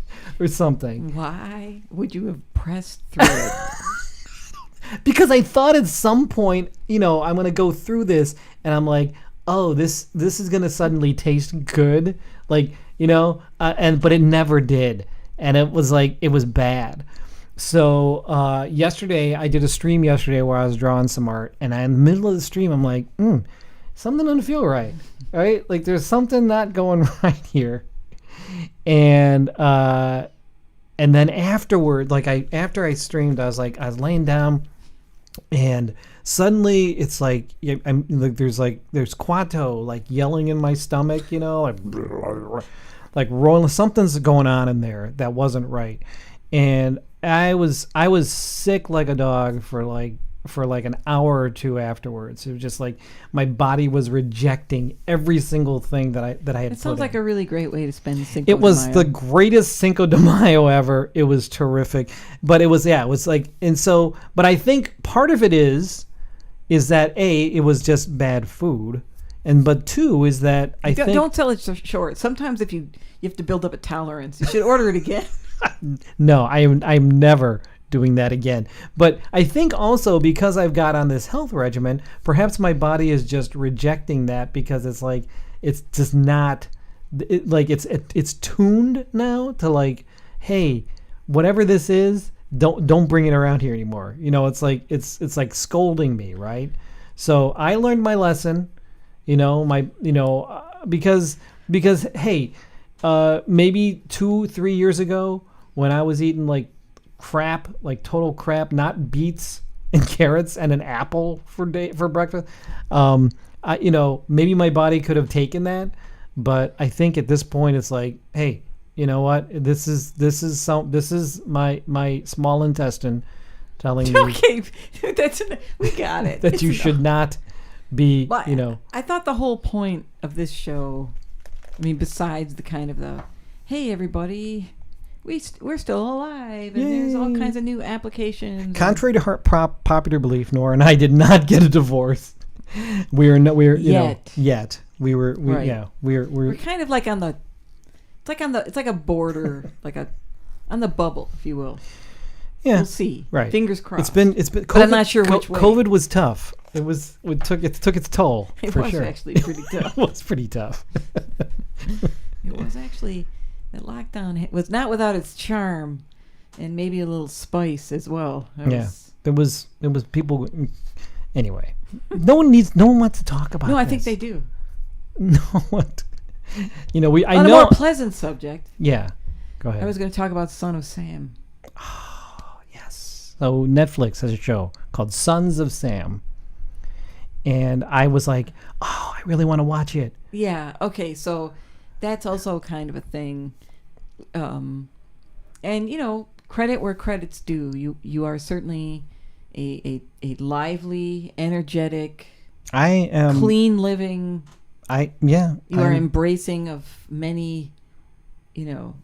or something. Why would you have pressed through it? Because I thought at some point, I'm going to go through this and I'm like, oh, this is going to suddenly taste good. Like, but it never did. And it was like, it was bad. So yesterday, I did a stream yesterday where I was drawing some art, and in the middle of the stream, I'm like, something doesn't feel right, right? Like there's something not going right here. And then afterward, after I streamed, I was laying down, and suddenly it's like, there's Quato like yelling in my stomach, like rolling. Something's going on in there that wasn't right, and I was sick like a dog for an hour or two afterwards. It was just like my body was rejecting every single thing that I had. It sounds like a really great way to spend Cinco de Mayo. It was the greatest Cinco de Mayo ever. It was terrific, but it was like, and so, but I think part of it is that it was just bad food, but two is that I think don't sell it short. Sometimes if you have to build up a tolerance, you should order it again. No, I'm never doing that again. But I think also because I've got on this health regimen, perhaps my body is just rejecting that because it's like, it's just not, it's tuned now to like, hey, whatever this is, don't bring it around here anymore. It's like, it's like scolding me, right? So I learned my lesson, because hey, maybe 2-3 years ago, when I was eating like crap, like total crap, not beets and carrots and an apple for breakfast, maybe my body could have taken that, but I think at this point it's like, hey, you know what? This is my small intestine telling me. Okay, we got it. That you should not be. I thought the whole point of this show, besides the kind of the, hey, everybody, we're still alive, and there's all kinds of new applications. Contrary to popular belief, Nora and I did not get a divorce. We're yet. We're kind of like on the, it's like a border, on the bubble, if you will. Yeah, we'll see. Right, fingers crossed. It's been. COVID, I'm not sure which way. COVID was tough. It took its toll. It for was sure. Actually pretty tough. It was pretty tough. It was actually, that lockdown was not without its charm, and maybe a little spice as well. It was people. Anyway, no one wants to talk about. No, I this. think they do. No, what? I know a more pleasant subject. Yeah, go ahead. I was going to talk about Son of Sam. Oh, yes. So Netflix has a show called Sons of Sam, and I was like, oh, I really want to watch it. Yeah. Okay. So that's also kind of a thing, and credit where credit's due. You are certainly a lively, energetic, I am clean living. You are embracing of many, like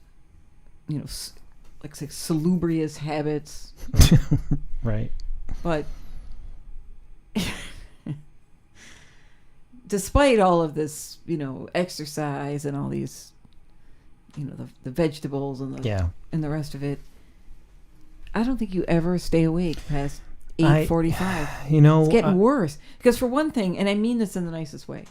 salubrious habits. Right. But despite all of this, exercise and all these, the vegetables and the rest of it, I don't think you ever stay awake past 8:45. It's getting worse. Because for one thing, and I mean this in the nicest way,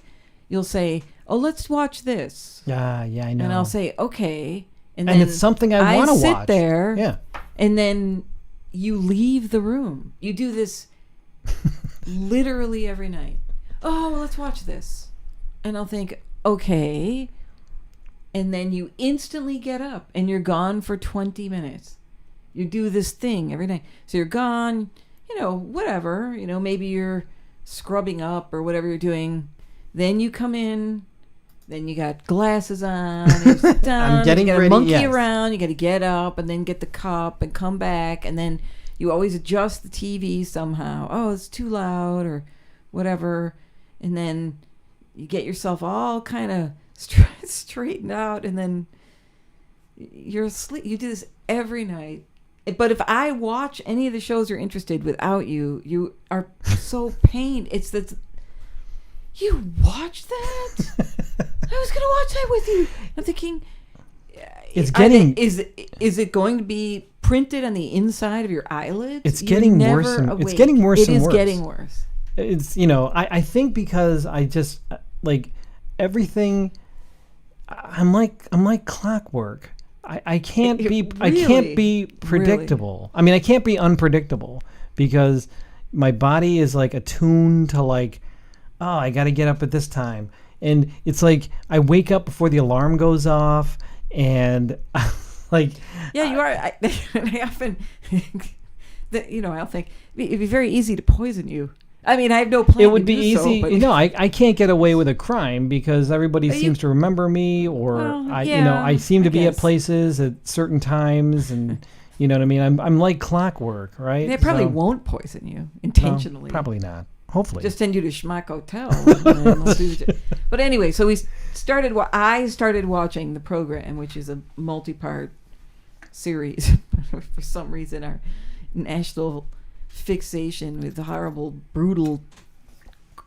you'll say, "Oh, let's watch this." Yeah, I know. And I'll say, "Okay," and then it's something I want to watch. I sit there, yeah, and then you leave the room. You do this literally every night. Oh, well, let's watch this, and I'll think, "Okay," and then you instantly get up and you're gone for 20 minutes. You do this thing every night, so you're gone. Whatever. Maybe you're scrubbing up or whatever you're doing. Then you come in, then you got glasses on, you're done, I'm getting you got ready, to monkey yes. around, you got to get up and then get the cup and come back, and then you always adjust the TV somehow. Oh, it's too loud or whatever, and then you get yourself all kind of straightened out, and then you're asleep. You do this every night. But if I watch any of the shows you're interested without you, you are so pained. It's that you watched that? I was going to watch that with you. I'm thinking, it's getting. Is it going to be printed on the inside of your eyelids? It's getting worse. It's getting worse. It is getting worse. It's I think because I just like everything. I'm like clockwork. I can't be predictable. Really? I mean, I can't be unpredictable because my body is like attuned to like, oh, I got to get up at this time. And it's like I wake up before the alarm goes off and like. Yeah, you are. I often think that, I'll think it'd be very easy to poison you. I mean, I have no plan. It would be easy. So, I can't get away with a crime because everybody seems to remember me, or I seem to be at places at certain times, and you know what I mean. I'm like clockwork, right? They probably won't poison you intentionally. Probably not. Hopefully, just send you to Schmuck Hotel. But anyway, so I started watching the program, which is a multi-part series. For some reason, our national fixation with horrible, brutal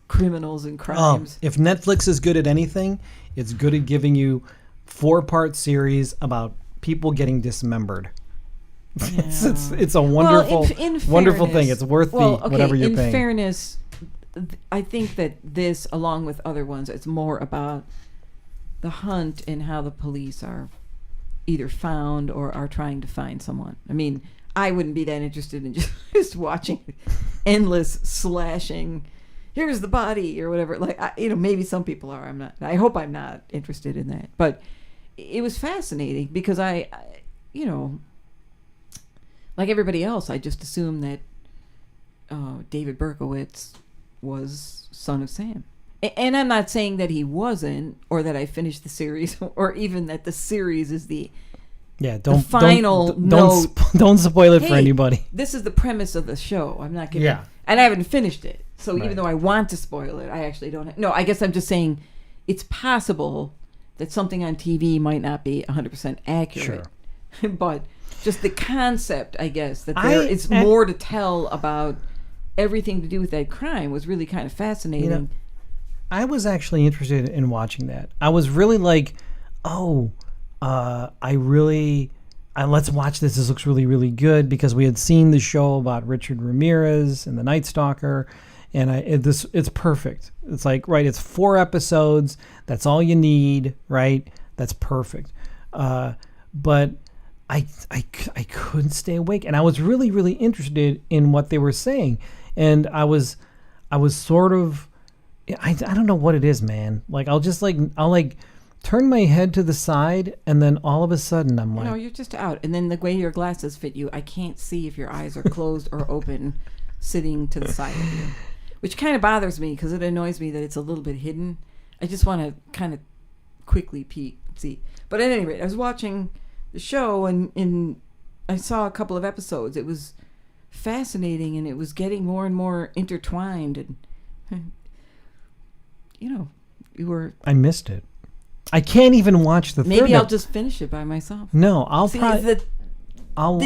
criminals and crimes. If Netflix is good at anything, it's good at giving you 4-part series about people getting dismembered. Yeah. It's a wonderful, wonderful thing. It's worth whatever you're paying. In fairness, I think that this, along with other ones, it's more about the hunt and how the police are either found or are trying to find someone. I mean, I wouldn't be that interested in just watching endless slashing. Here's the body or whatever. Like, maybe some people are. I'm not. I hope I'm not interested in that. But it was fascinating because I like everybody else, I just assumed that David Berkowitz was Son of Sam. And I'm not saying that he wasn't, or that I finished the series, or even that the series is the don't spoil it for anybody. This is the premise of the show. I'm not giving. Yeah. And I haven't finished it, so even though I want to spoil it, I actually don't. No, I guess I'm just saying it's possible that something on TV might not be 100% accurate. Sure. But just the concept, I guess, that there is more to tell about everything to do with that crime was really kind of fascinating. You know, I was actually interested in watching that. I was really like, let's watch this. This looks really, really good, because we had seen the show about Richard Ramirez and the Night Stalker, and it's perfect. It's like, right, it's 4 episodes. That's all you need, right? That's perfect. But I couldn't stay awake, and I was really, really interested in what they were saying, and I was sort of, I don't know what it is, man. Like I'll turn my head to the side, and then all of a sudden I'm like... No, you're just out. And then the way your glasses fit you, I can't see if your eyes are closed or open sitting to the side of you. Which kind of bothers me, because it annoys me that it's a little bit hidden. I just want to kind of quickly peek, see. But at any rate, I was watching the show, and I saw a couple of episodes. It was fascinating, and it was getting more and more intertwined. And, you were... I missed it. I can't even watch the third. Maybe I'll just finish it by myself. No, then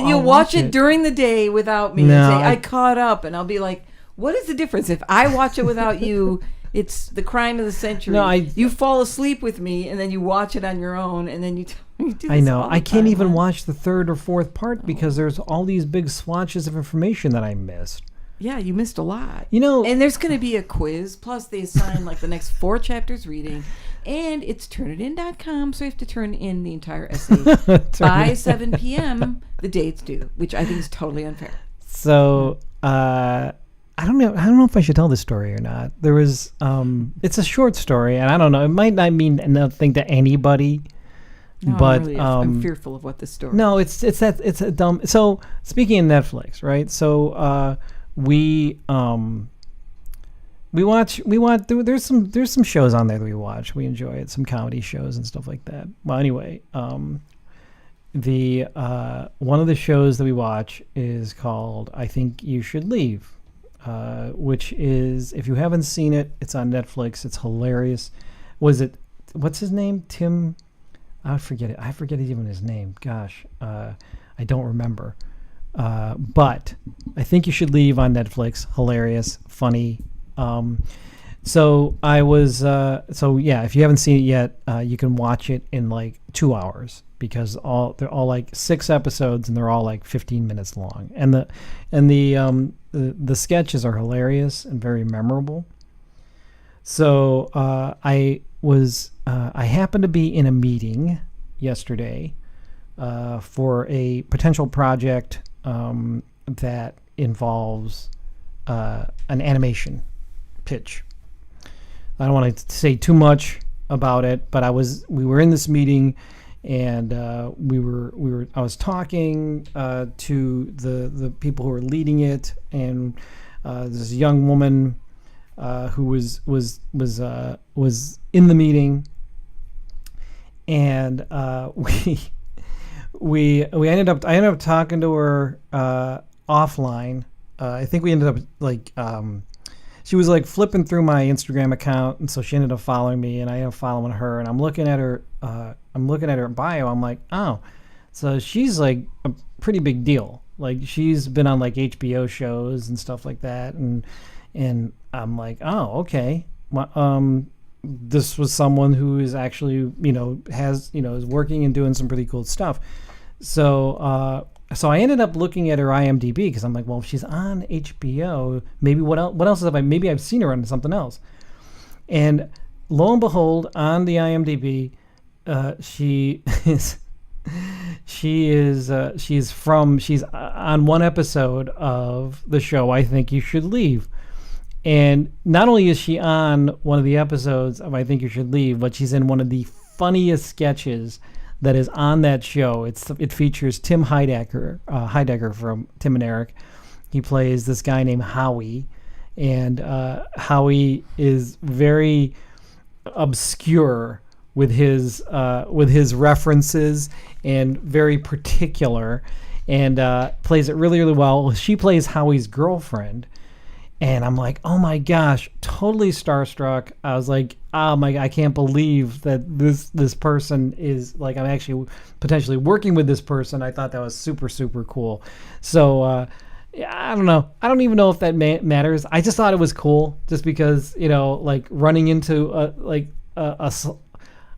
you'll watch it during the day without me. No, and say, I caught up, and I'll be like, what is the difference? If I watch it without you, it's the crime of the century. No, you fall asleep with me, and then you watch it on your own, and then you do this. I know. I can't even watch the third or fourth part because there's all these big swatches of information that I missed. Yeah, you missed a lot. And there's going to be a quiz. Plus, they assign like the next 4 chapters reading. And it's turnitin.com, so you have to turn in the entire essay by 7 p.m. the day it's due, which I think is totally unfair. So, I don't know if I should tell this story or not. There was, it's a short story, and I don't know, it might not mean nothing to anybody. No, but I'm fearful of what this story. No, it's a dumb. So speaking of Netflix, right? So we watch. There's some shows on there that we watch. We enjoy it. Some comedy shows and stuff like that. Well, anyway, the one of the shows that we watch is called I Think You Should Leave, which is, if you haven't seen it, it's on Netflix. It's hilarious. What's his name? Tim. I forget it. I forget even his name. Gosh, I don't remember. But I Think You Should Leave on Netflix. Hilarious, funny. So I was. So yeah, if you haven't seen it yet, you can watch it in like 2 hours because they're all like 6 episodes and they're all like 15 minutes long. And the sketches are hilarious and very memorable. So I happened to be in a meeting yesterday for a potential project that involves an animation pitch. I don't want to say too much about it, but we were in this meeting, and I was talking to the people who were leading it, and this young woman who was in the meeting, and I ended up talking to her offline. I think we ended up like she was like flipping through my Instagram account, and so she ended up following me, and I ended up following her, and I'm looking at her bio. I'm like, oh, so she's like a pretty big deal. Like she's been on like HBO shows and stuff like that, and I'm like, oh, okay. This was someone who is actually, is working and doing some pretty cool stuff. So I ended up looking at her IMDb because I'm like, well, if she's on HBO, maybe what else maybe I've seen her on something else. And lo and behold, on the IMDb, she's on one episode of the show I Think You Should Leave. And not only is she on one of the episodes of I Think You Should Leave, but she's in one of the funniest sketches that is on that show. It features Tim Heidecker from Tim and Eric. He plays this guy named Howie, and Howie is very obscure with his references and very particular, and plays it really, really well. She plays Howie's girlfriend. And I'm like, oh my gosh, totally starstruck. I was like, oh my, I can't believe that this person is like, I'm actually potentially working with this person. I thought that was super, super cool. So, yeah, I don't know. I don't even know if that matters. I just thought it was cool just because, like running into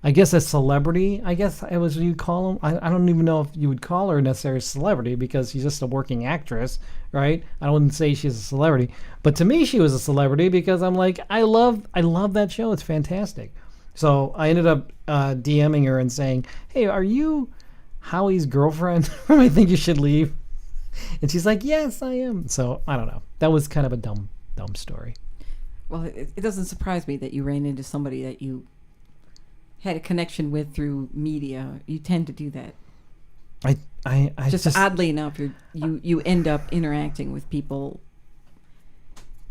I guess a celebrity, I guess it was what you'd call him. I don't even know if you would call her necessarily a celebrity because she's just a working actress, right? I wouldn't say she's a celebrity. But to me, she was a celebrity because I'm like, I love that show. It's fantastic. So I ended up DMing her and saying, hey, are you Howie's girlfriend from I Think You Should Leave? And she's like, yes, I am. So I don't know. That was kind of a dumb story. Well, it doesn't surprise me that you ran into somebody that you had a connection with through media. You tend to do that. I just oddly enough, you end up interacting with people,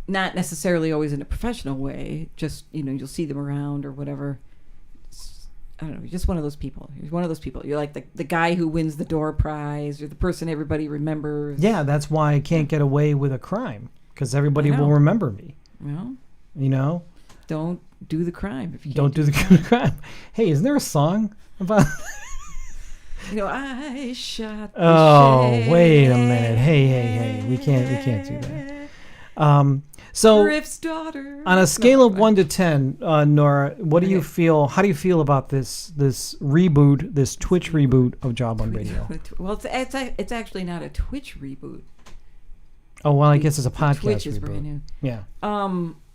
not necessarily always in a professional way. Just you'll see them around or whatever. I don't know. You're just one of those people. You're one of those people. You're like the guy who wins the door prize, or the person everybody remembers. Yeah, that's why I can't get away with a crime because everybody will remember me. Well, don't do the crime if you don't do the crime. Hey, isn't there a song about? I shot. Wait a minute. Hey, we can't do that. So Griff's daughter. On a scale of 1 to 10, Nora, what do you feel? How do you feel about this reboot, this Twitch reboot of Jawbone Radio? Well, it's actually not a Twitch reboot. Oh well, I guess it's a podcast Twitch is reboot. brand new. Yeah.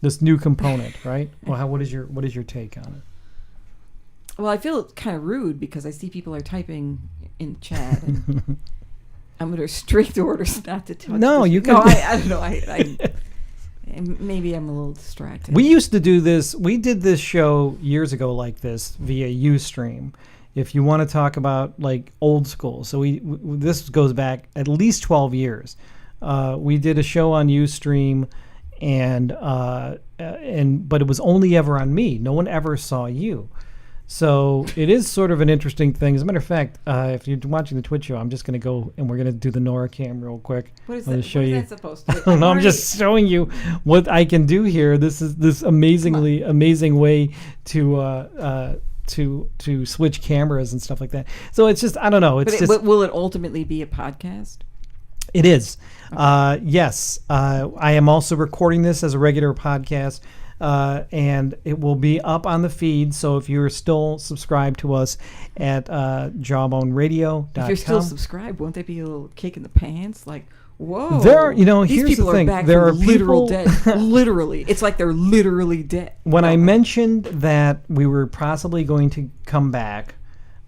This new component, right? Well, what is your take on it? Well, I feel kind of rude because I see people are typing in chat, and I'm under strict orders not to touch. No, you can. No, I don't know. I maybe I'm a little distracted. We used to do this. We did this show years ago like this via Ustream. If you want to talk about like old school, so this goes back at least 12 years. We did a show on Ustream, but it was only ever on me. No one ever saw you. So it is sort of an interesting thing. As a matter of fact, if you're watching the Twitch show, I'm just going to go and we're going to do the Nora cam real quick. What is that? What is that supposed to do? I'm just showing you what I can do here. This is this amazing way to switch cameras and stuff like that. So it's just, I don't know. But will it ultimately be a podcast? It is. Okay. Yes. I am also recording this as a regular podcast. And it will be up on the feed. So if you're still subscribed to us at jawboneradio.com. If you're still subscribed, won't that be a little kick in the pants? Like, whoa. These here's people the thing. There are literal dead. Literally. It's like they're literally dead. When I mentioned that we were possibly going to come back,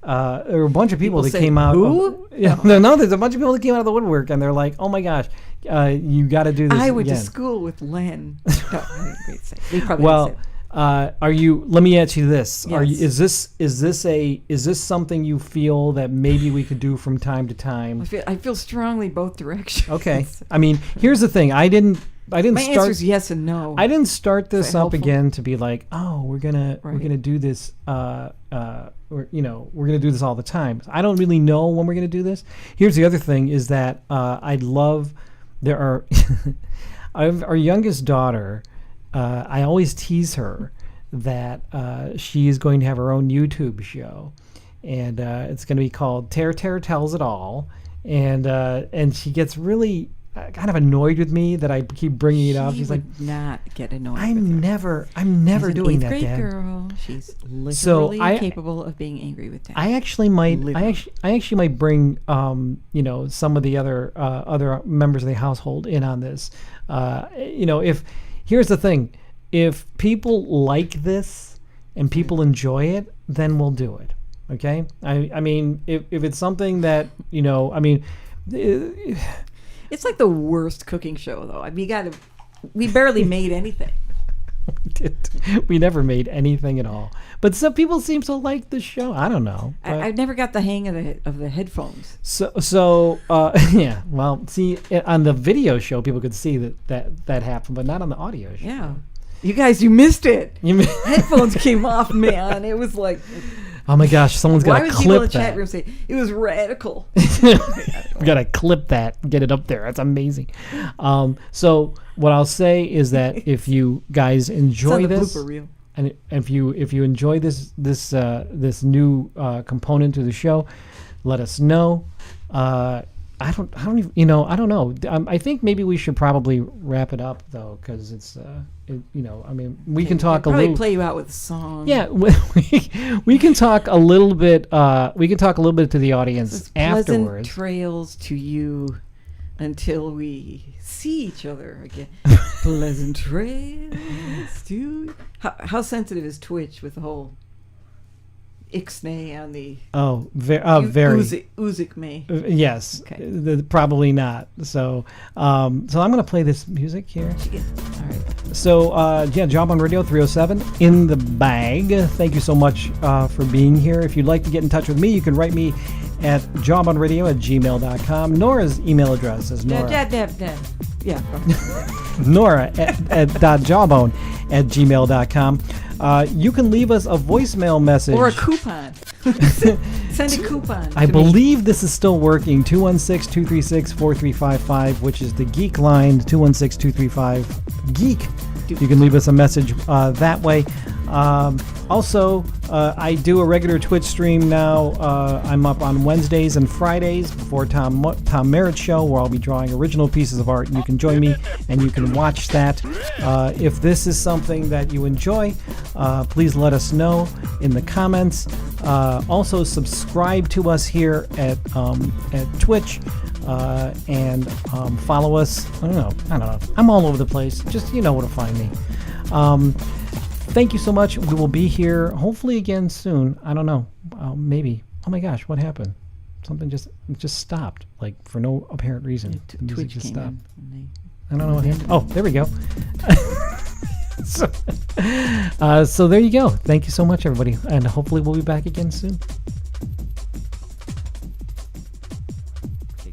there were a bunch of people that came out. Who? No, there's a bunch of people that came out of the woodwork, and they're like, "Oh my gosh, you got to do this." I went again. to school with Len. No, I didn't say. They probably well, are you? Let me ask you this: Yes. Is this something you feel that maybe we could do from time to time? I feel strongly both directions. Okay. I mean, here's the thing: I didn't My answer is yes and no. I didn't start this up helpful? Again to be like, oh, we're gonna do this. We're gonna do this all the time. I don't really know when we're gonna do this. Here's the other thing: is that I'd love. There are our youngest daughter. I always tease her that she is going to have her own YouTube show, and it's going to be called Tear Tells It All, and she gets really kind of annoyed with me that I keep bringing it up. She's like, not get annoyed. I'm never doing that, Dad. Girl. She's literally capable of being angry with Dad. I actually might. I actually might bring some of the other members of the household in on this. If here's the thing, if people like this and people enjoy it, then we'll do it. Okay. I mean, if it's something that It's like the worst cooking show, though. I mean, we barely made anything. We never made anything at all. But some people seem to like the show. I don't know. I never got the hang of the headphones. So yeah. Well, see, on the video show, people could see that happened, but not on the audio show. Yeah. You guys, you missed it. Headphones came off, man. It was like... Oh my gosh, someone's got to clip that. Why would people in the chat room say, it was radical? gotta clip that and get it up there. That's amazing. So what I'll say is that if you guys enjoy this, blooper reel. and if you enjoy this new component to the show, let us know. I don't know. I think maybe we should probably wrap it up though, because it's we can talk a Probably little. play you out with a song. Yeah, we can talk a little bit. We can talk a little bit to the audience Pleasant afterwards. trails to you until we see each other again. Pleasant trails to you. How sensitive is Twitch with the whole Ixnay on the Very. Uzik me. Yes. Okay. Probably not. So I'm gonna play this music here. All right. So Jawbone Radio 307 in the bag. Thank you so much for being here. If you'd like to get in touch with me, you can write me at jawboneradio@gmail.com. Nora's email address is Nora. Yeah. Nora at jawbone@gmail.com. You can leave us a voicemail message. Or a coupon. Send a coupon. I to believe me. this is still working. 216-236-4355, which is the Geek line, 216-235-GEEK. You can leave us a message that way. Also, I do a regular Twitch stream now. I'm up on Wednesdays and Fridays before Tom Merritt's show, where I'll be drawing original pieces of art. You can join me, and you can watch that. If this is something that you enjoy, please let us know in the comments. Also, subscribe to us here at Twitch. And follow us. I don't know. I'm all over the place. Just, you know where to find me. Thank you so much. We will be here hopefully again soon. I don't know. Maybe. Oh my gosh, what happened? Something just stopped, like for no apparent reason. The music Twitch just came stopped. in. I don't know what happened. Oh, there we go. So there you go. Thank you so much, everybody. And hopefully we'll be back again soon.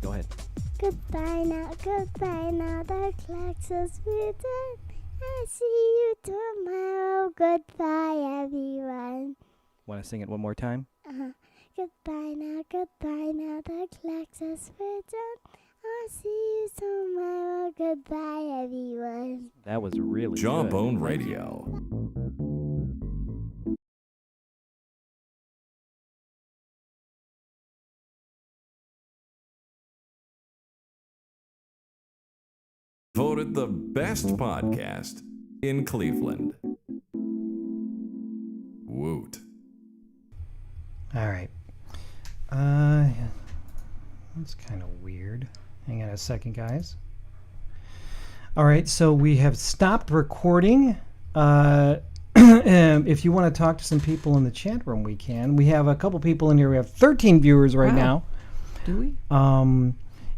Go ahead. Goodbye now, the clock says we're done. I'll see you tomorrow. Goodbye, everyone. Want to sing it one more time? Goodbye now, the clock says we're done. I'll see you tomorrow. Goodbye, everyone. That was really Jawbone good. Radio. Voted the best podcast in Cleveland. Woot. All right. That's kind of weird. Hang on a second, guys. All right, so we have stopped recording. If you want to talk to some people in the chat room, we can. We have a couple people in here. We have 13 viewers right now. Do we?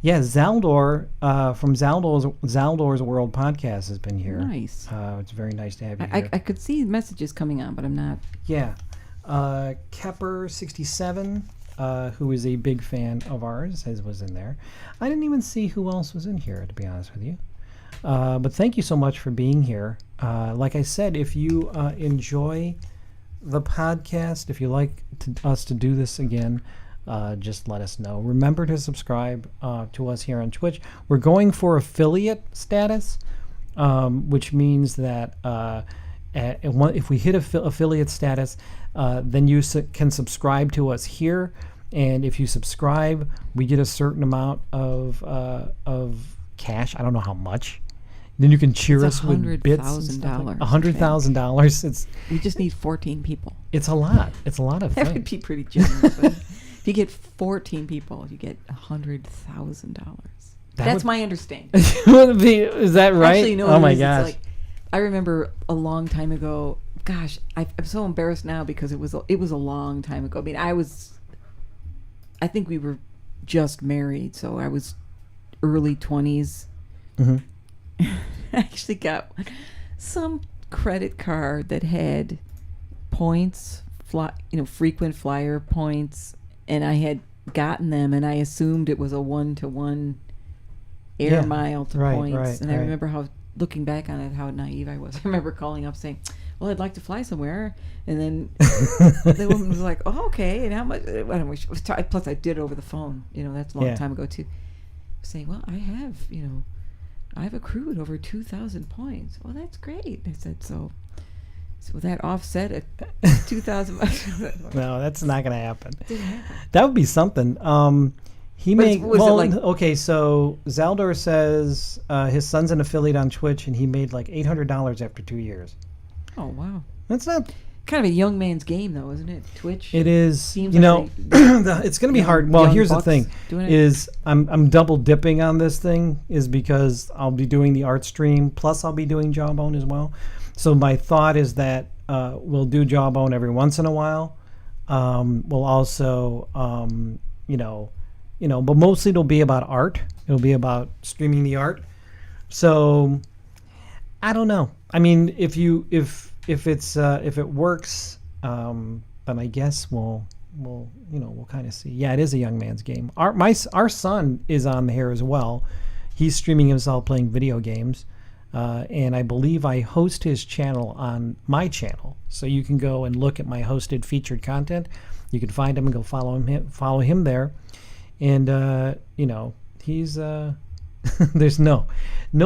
Yeah, Zaldor from Zaldor's World Podcast has been here. Nice. It's very nice to have you here. I could see messages coming on, but I'm not. Yeah. Kepper67, who is a big fan of ours, was in there. I didn't even see who else was in here, to be honest with you. But thank you so much for being here. Like I said, if you enjoy the podcast, if you like us to do this again, just let us know. Remember to subscribe to us here on Twitch. We're going for affiliate status, which means that if we hit affiliate status, then you can subscribe to us here. And if you subscribe, we get a certain amount of cash. I don't know how much. Then you can cheer us with bits. $100,000. $100,000. It's. We just need 14 people. It's a lot. It's a lot of That things. would be pretty generous. If you get 14 people, you get $100,000. That's my understanding. Is that right? Actually, no. Oh my It's gosh. like, I remember a long time ago. Gosh, I'm so embarrassed now because it was a long time ago. I mean, I think we were just married, so I was early 20s. Mm-hmm. I actually got some credit card that had points, frequent flyer points, and I had gotten them, and I assumed it was a 1-to-1 air mile to points. And I remember looking back on it, how naive I was. I remember calling up saying, well, I'd like to fly somewhere. And then the woman was like, oh, okay. And how much? Plus, I did it over the phone. That's a long time ago, too. Saying, well, I have accrued over 2,000 points. Well, that's great. I said, so will that offset at 2,000? No, that's not going to happen. Didn't happen. That would be something. Okay, so Zaldor says his son's an affiliate on Twitch, and he made like $800 after 2 years. Oh, wow. That's not... Kind of a young man's game, though, isn't it? Twitch. It is. Seems It's going to be hard. Well, here's the thing: is I'm double dipping on this thing, is because I'll be doing the art stream, plus I'll be doing Jawbone as well. So my thought is that we'll do Jawbone every once in a while. We'll also, but mostly it'll be about art. It'll be about streaming the art. So I don't know. I mean, if it works, then I guess we'll kind of see. Yeah, it is a young man's game. Our son is on here as well. He's streaming himself playing video games, and I believe I host his channel on my channel. So you can go and look at my hosted featured content. You can find him and go follow him there. And he's there's no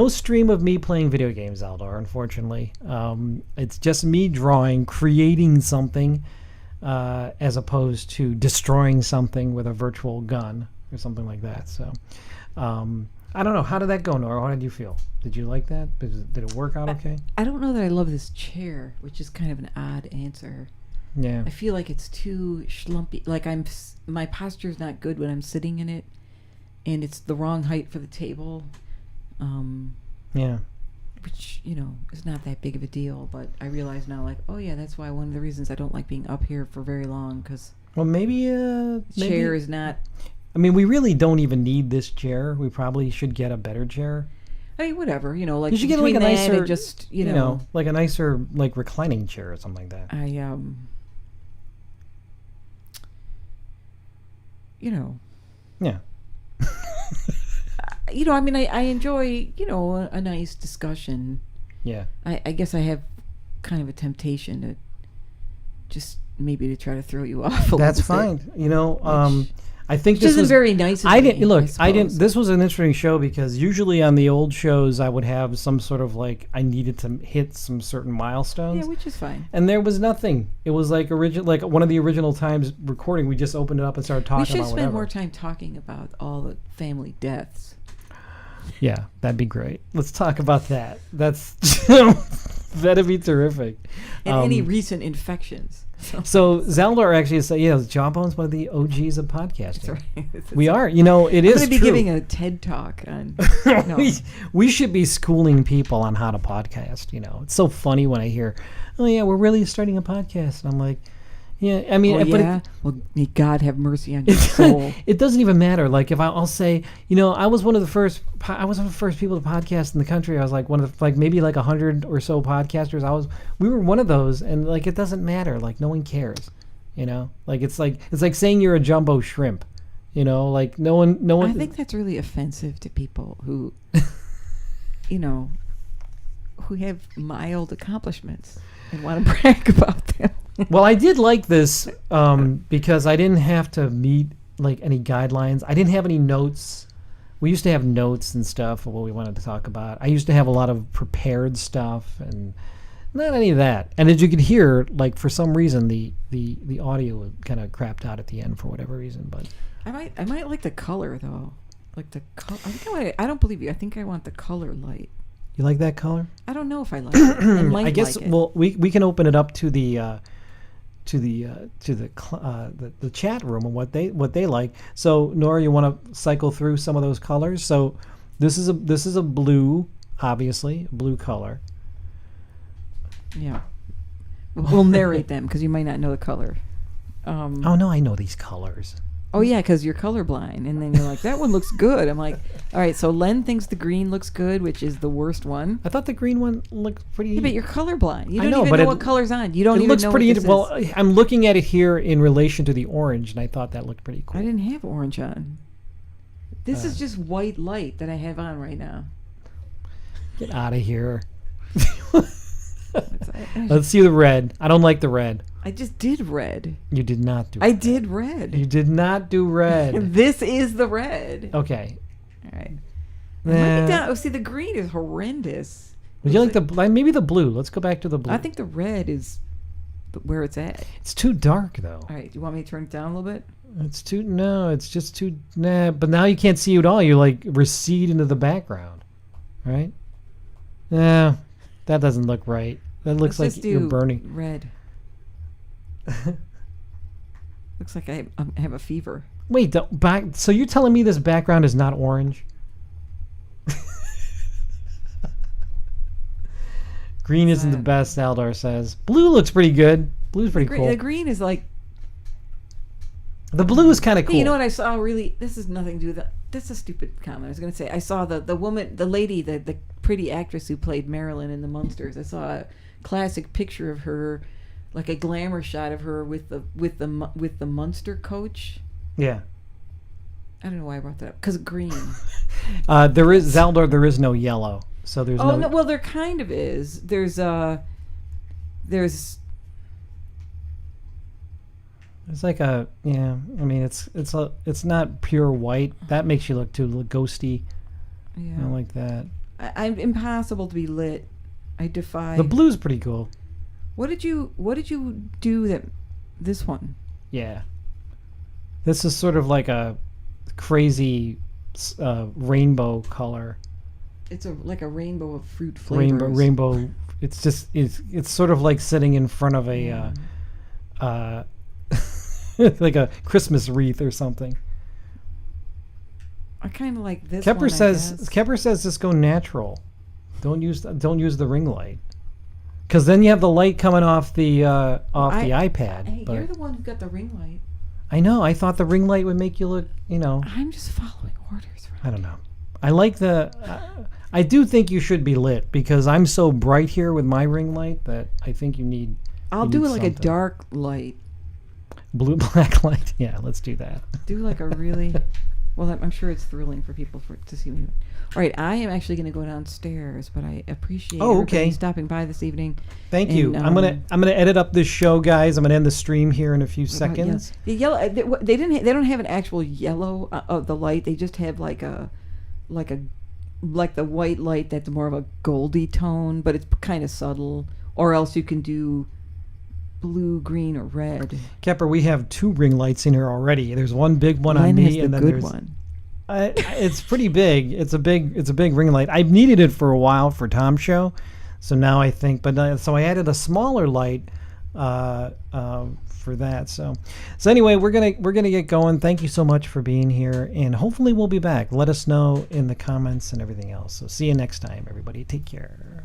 stream of me playing video games, Aldar, unfortunately. It's just me creating something, as opposed to destroying something with a virtual gun or something like that. So I don't know. How did that go, Nora? How did you feel? Did you like that? Did it work out okay? I don't know that I love this chair, which is kind of an odd answer. Yeah. I feel like it's too schlumpy. Like my posture's not good when I'm sitting in it. And it's the wrong height for the table. Yeah. Which, is not that big of a deal. But I realize now, like, oh, yeah, that's why one of the reasons I don't like being up here for very long. Because maybe chair is not... I mean, we really don't even need this chair. We probably should get a better chair. I mean, whatever. Like, you should get like a nicer... just, like a nicer, like, reclining chair or something like that. Yeah. I enjoy, a nice discussion. Yeah. I guess I have kind of a temptation to just maybe to try to throw you off a That's little fine. bit. I think this was very nice. I didn't. This was an interesting show because usually on the old shows I would have some sort of like I needed to hit some certain milestones. Yeah, which is fine. And there was nothing. It was like one of the original times recording. We just opened it up and started talking. We should about spend whatever. more time talking about all the family deaths. Yeah, that'd be great. Let's talk about that. That's that'd be terrific. And any recent infections. So Zeldar actually said, Jawbone's one of the OGs of podcasting. That's right. We are. It is true. I'm going to be giving a TED talk on... we should be schooling people on how to podcast, It's so funny when I hear, oh, yeah, we're really starting a podcast. And I'm like, yeah, I mean... Well, may God have mercy on your soul. It doesn't even matter. Like, if I'll say, I was one of the first people to podcast in the country. I was like one of the, maybe 100 or so podcasters. We were one of those, and it doesn't matter. Like, no one cares, it's like saying you're a jumbo shrimp, no one. I think that's really offensive to people who, who have mild accomplishments and want to brag about them. Well, I did like this because I didn't have to meet any guidelines. I didn't have any notes. We used to have notes and stuff of what we wanted to talk about. I used to have a lot of prepared stuff and not any of that. And as you could hear, for some reason, the audio kind of crapped out at the end for whatever reason. But I might like the color though. Like the color. I don't believe you. I think I want the color light. You like that color? I don't know if I like it. I might I guess. Like it. Well, we can open it up to the chat room and what they like. So Nora, you want to cycle through some of those colors? So this is a blue, obviously a blue color. Yeah, we'll narrate them because you might not know the color. Oh no, I know these colors. Oh yeah, because you're colorblind, and then you're like, that one looks good. I'm like, all right, so Len thinks the green looks good, which is the worst one. I thought the green one looked pretty. Yeah, but you're colorblind. You don't even know what color's on. You don't even know. It looks pretty. Well, I'm looking at it here in relation to the orange, and I thought that looked pretty cool. I didn't have orange on. This is just white light that I have on right now. Get out of here. Let's see the red. I don't like the red. I just did red. You did not do I red. did red. You did not do red. This is the red. Okay. All right. It might be down. Oh, see, the green is horrendous. Would you like maybe the blue? Let's go back to the blue. I think the red is where it's at. It's too dark, though. All right. Do you want me to turn it down a little bit? It's just too, but now you can't see you at all. You like recede into the background, right? Yeah, that doesn't look right. That looks Let's like just you're do burning. Red. Looks like I have a fever. Wait, so you're telling me this background is not orange? Green isn't the best, Aldar says. Blue looks pretty good. Blue's pretty cool. The green is like... The blue is kind of cool. Hey, you know what I saw really... This has nothing to do with that. That's a stupid comment. I was going to say, I saw the woman, the lady, the pretty actress who played Marilyn in The Munsters. I saw a classic picture of her, like a glamour shot of her with the Munster coach. Yeah. I don't know why I brought that up. Because green. There is, Zaldor, there is no yellow. So there's no... Well, there kind of is. There's like a, yeah, I mean, it's not pure white. That makes you look too ghosty. Yeah. I don't like that. I'm impossible to be lit. I defy. The blue's pretty cool. What did you do that this one? Yeah. This is sort of like a crazy rainbow color. It's like a rainbow of fruit flavors. Rainbow. It's just it's sort of like sitting in front of a like a Christmas wreath or something. I kind of like this Kepper one, says just go natural. Don't use the ring light. Because then you have the light coming off the iPad. Hey, but you're the one who got the ring light. I know. I thought the ring light would make you look, I'm just following orders. I don't know. I like I do think you should be lit because I'm so bright here with my ring light that I think you need. I'll do it like a dark light. Blue black light. Yeah, let's do that. Do like a really. Well, I'm sure it's thrilling for people to see me. All right, I am actually going to go downstairs, but I appreciate everybody stopping by this evening. Thank you. I'm gonna edit up this show, guys. I'm gonna end the stream here in a few seconds. The yellow. They don't have an actual yellow of the light. They just have like the white light that's more of a goldy tone, but it's kind of subtle. Or else you can do blue, green, or red. Kepper, we have 2 ring lights in here already. There's one big one on me, and then there's one. It's pretty big. It's a big ring light. I've needed it for a while for Tom's show, so now I think. But so I added a smaller light for that. So anyway, we're gonna get going. Thank you so much for being here, and hopefully we'll be back. Let us know in the comments and everything else. So see you next time, everybody. Take care.